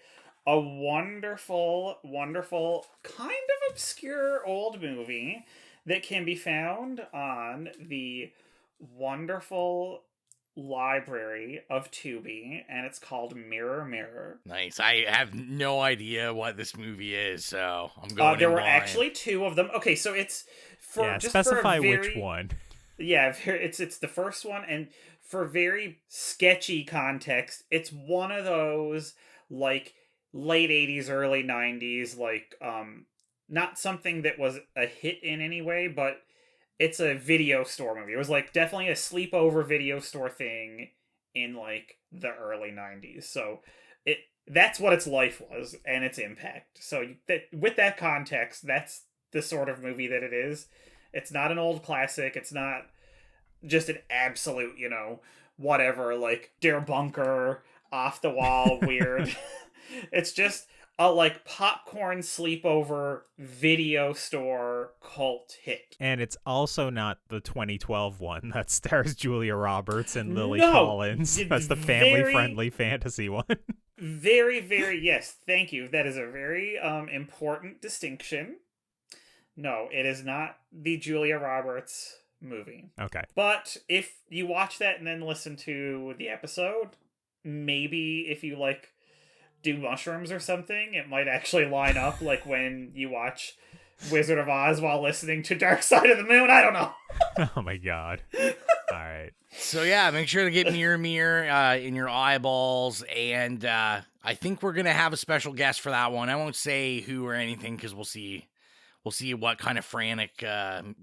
a wonderful, wonderful, kind of obscure old movie that can be found on the wonderful library of Tubi, and it's called Mirror Mirror. Nice. I have no idea what this movie is, so I'm going. There were actually two of them. Okay, so it's for just specify for which one. Yeah, it's the first one, and for very sketchy context, it's one of those like late 80s, early 90s, like not something that was a hit in any way, but it's a video store movie. It was like definitely a sleepover video store thing in like the early 90s. So that's what its life was and its impact. So with that context, that's the sort of movie that it is. It's not an old classic. It's not just an absolute, whatever, like Der Bunker, off the wall, weird. It's just a like popcorn sleepover video store cult hit. And it's also not the 2012 one that stars Julia Roberts and Lily Collins. That's the family-friendly fantasy one. Very, very, yes, thank you. That is a very important distinction. No, it is not the Julia Roberts movie. Okay. But if you watch that and then listen to the episode, maybe if you like do mushrooms or something, it might actually line up like when you watch Wizard of Oz while listening to Dark Side of the Moon. I don't know. Oh my god. All right. So yeah, make sure to get Mirror Mirror in your eyeballs, and I think we're gonna have a special guest for that one. I won't say who or anything because we'll see what kind of frantic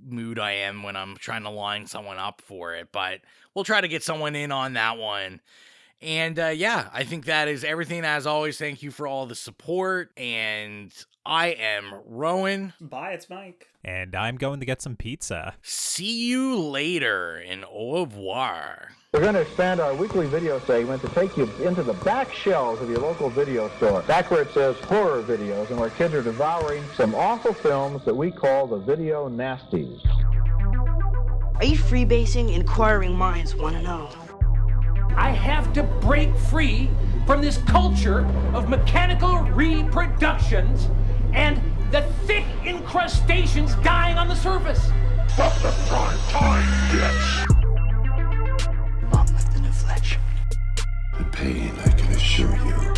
mood I am when I'm trying to line someone up for it, but we'll try to get someone in on that one. And I think that is everything. As always, thank you for all the support. And I am Rowan. Bye, it's Mike. And I'm going to get some pizza. See you later, and au revoir. We're going to expand our weekly video segment to take you into the back shelves of your local video store. Back where it says horror videos and where kids are devouring some awful films that we call the video nasties. Are you freebasing? Inquiring minds want to know. I have to break free from this culture of mechanical reproductions and the thick incrustations dying on the surface. But the prime time gets. Mom with the new Fletch. The pain, I can assure you,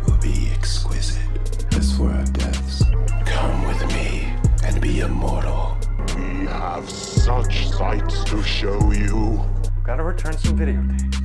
will be exquisite. As for our deaths, come with me and be immortal. We have such sights to show you. We've got to return some videotapes.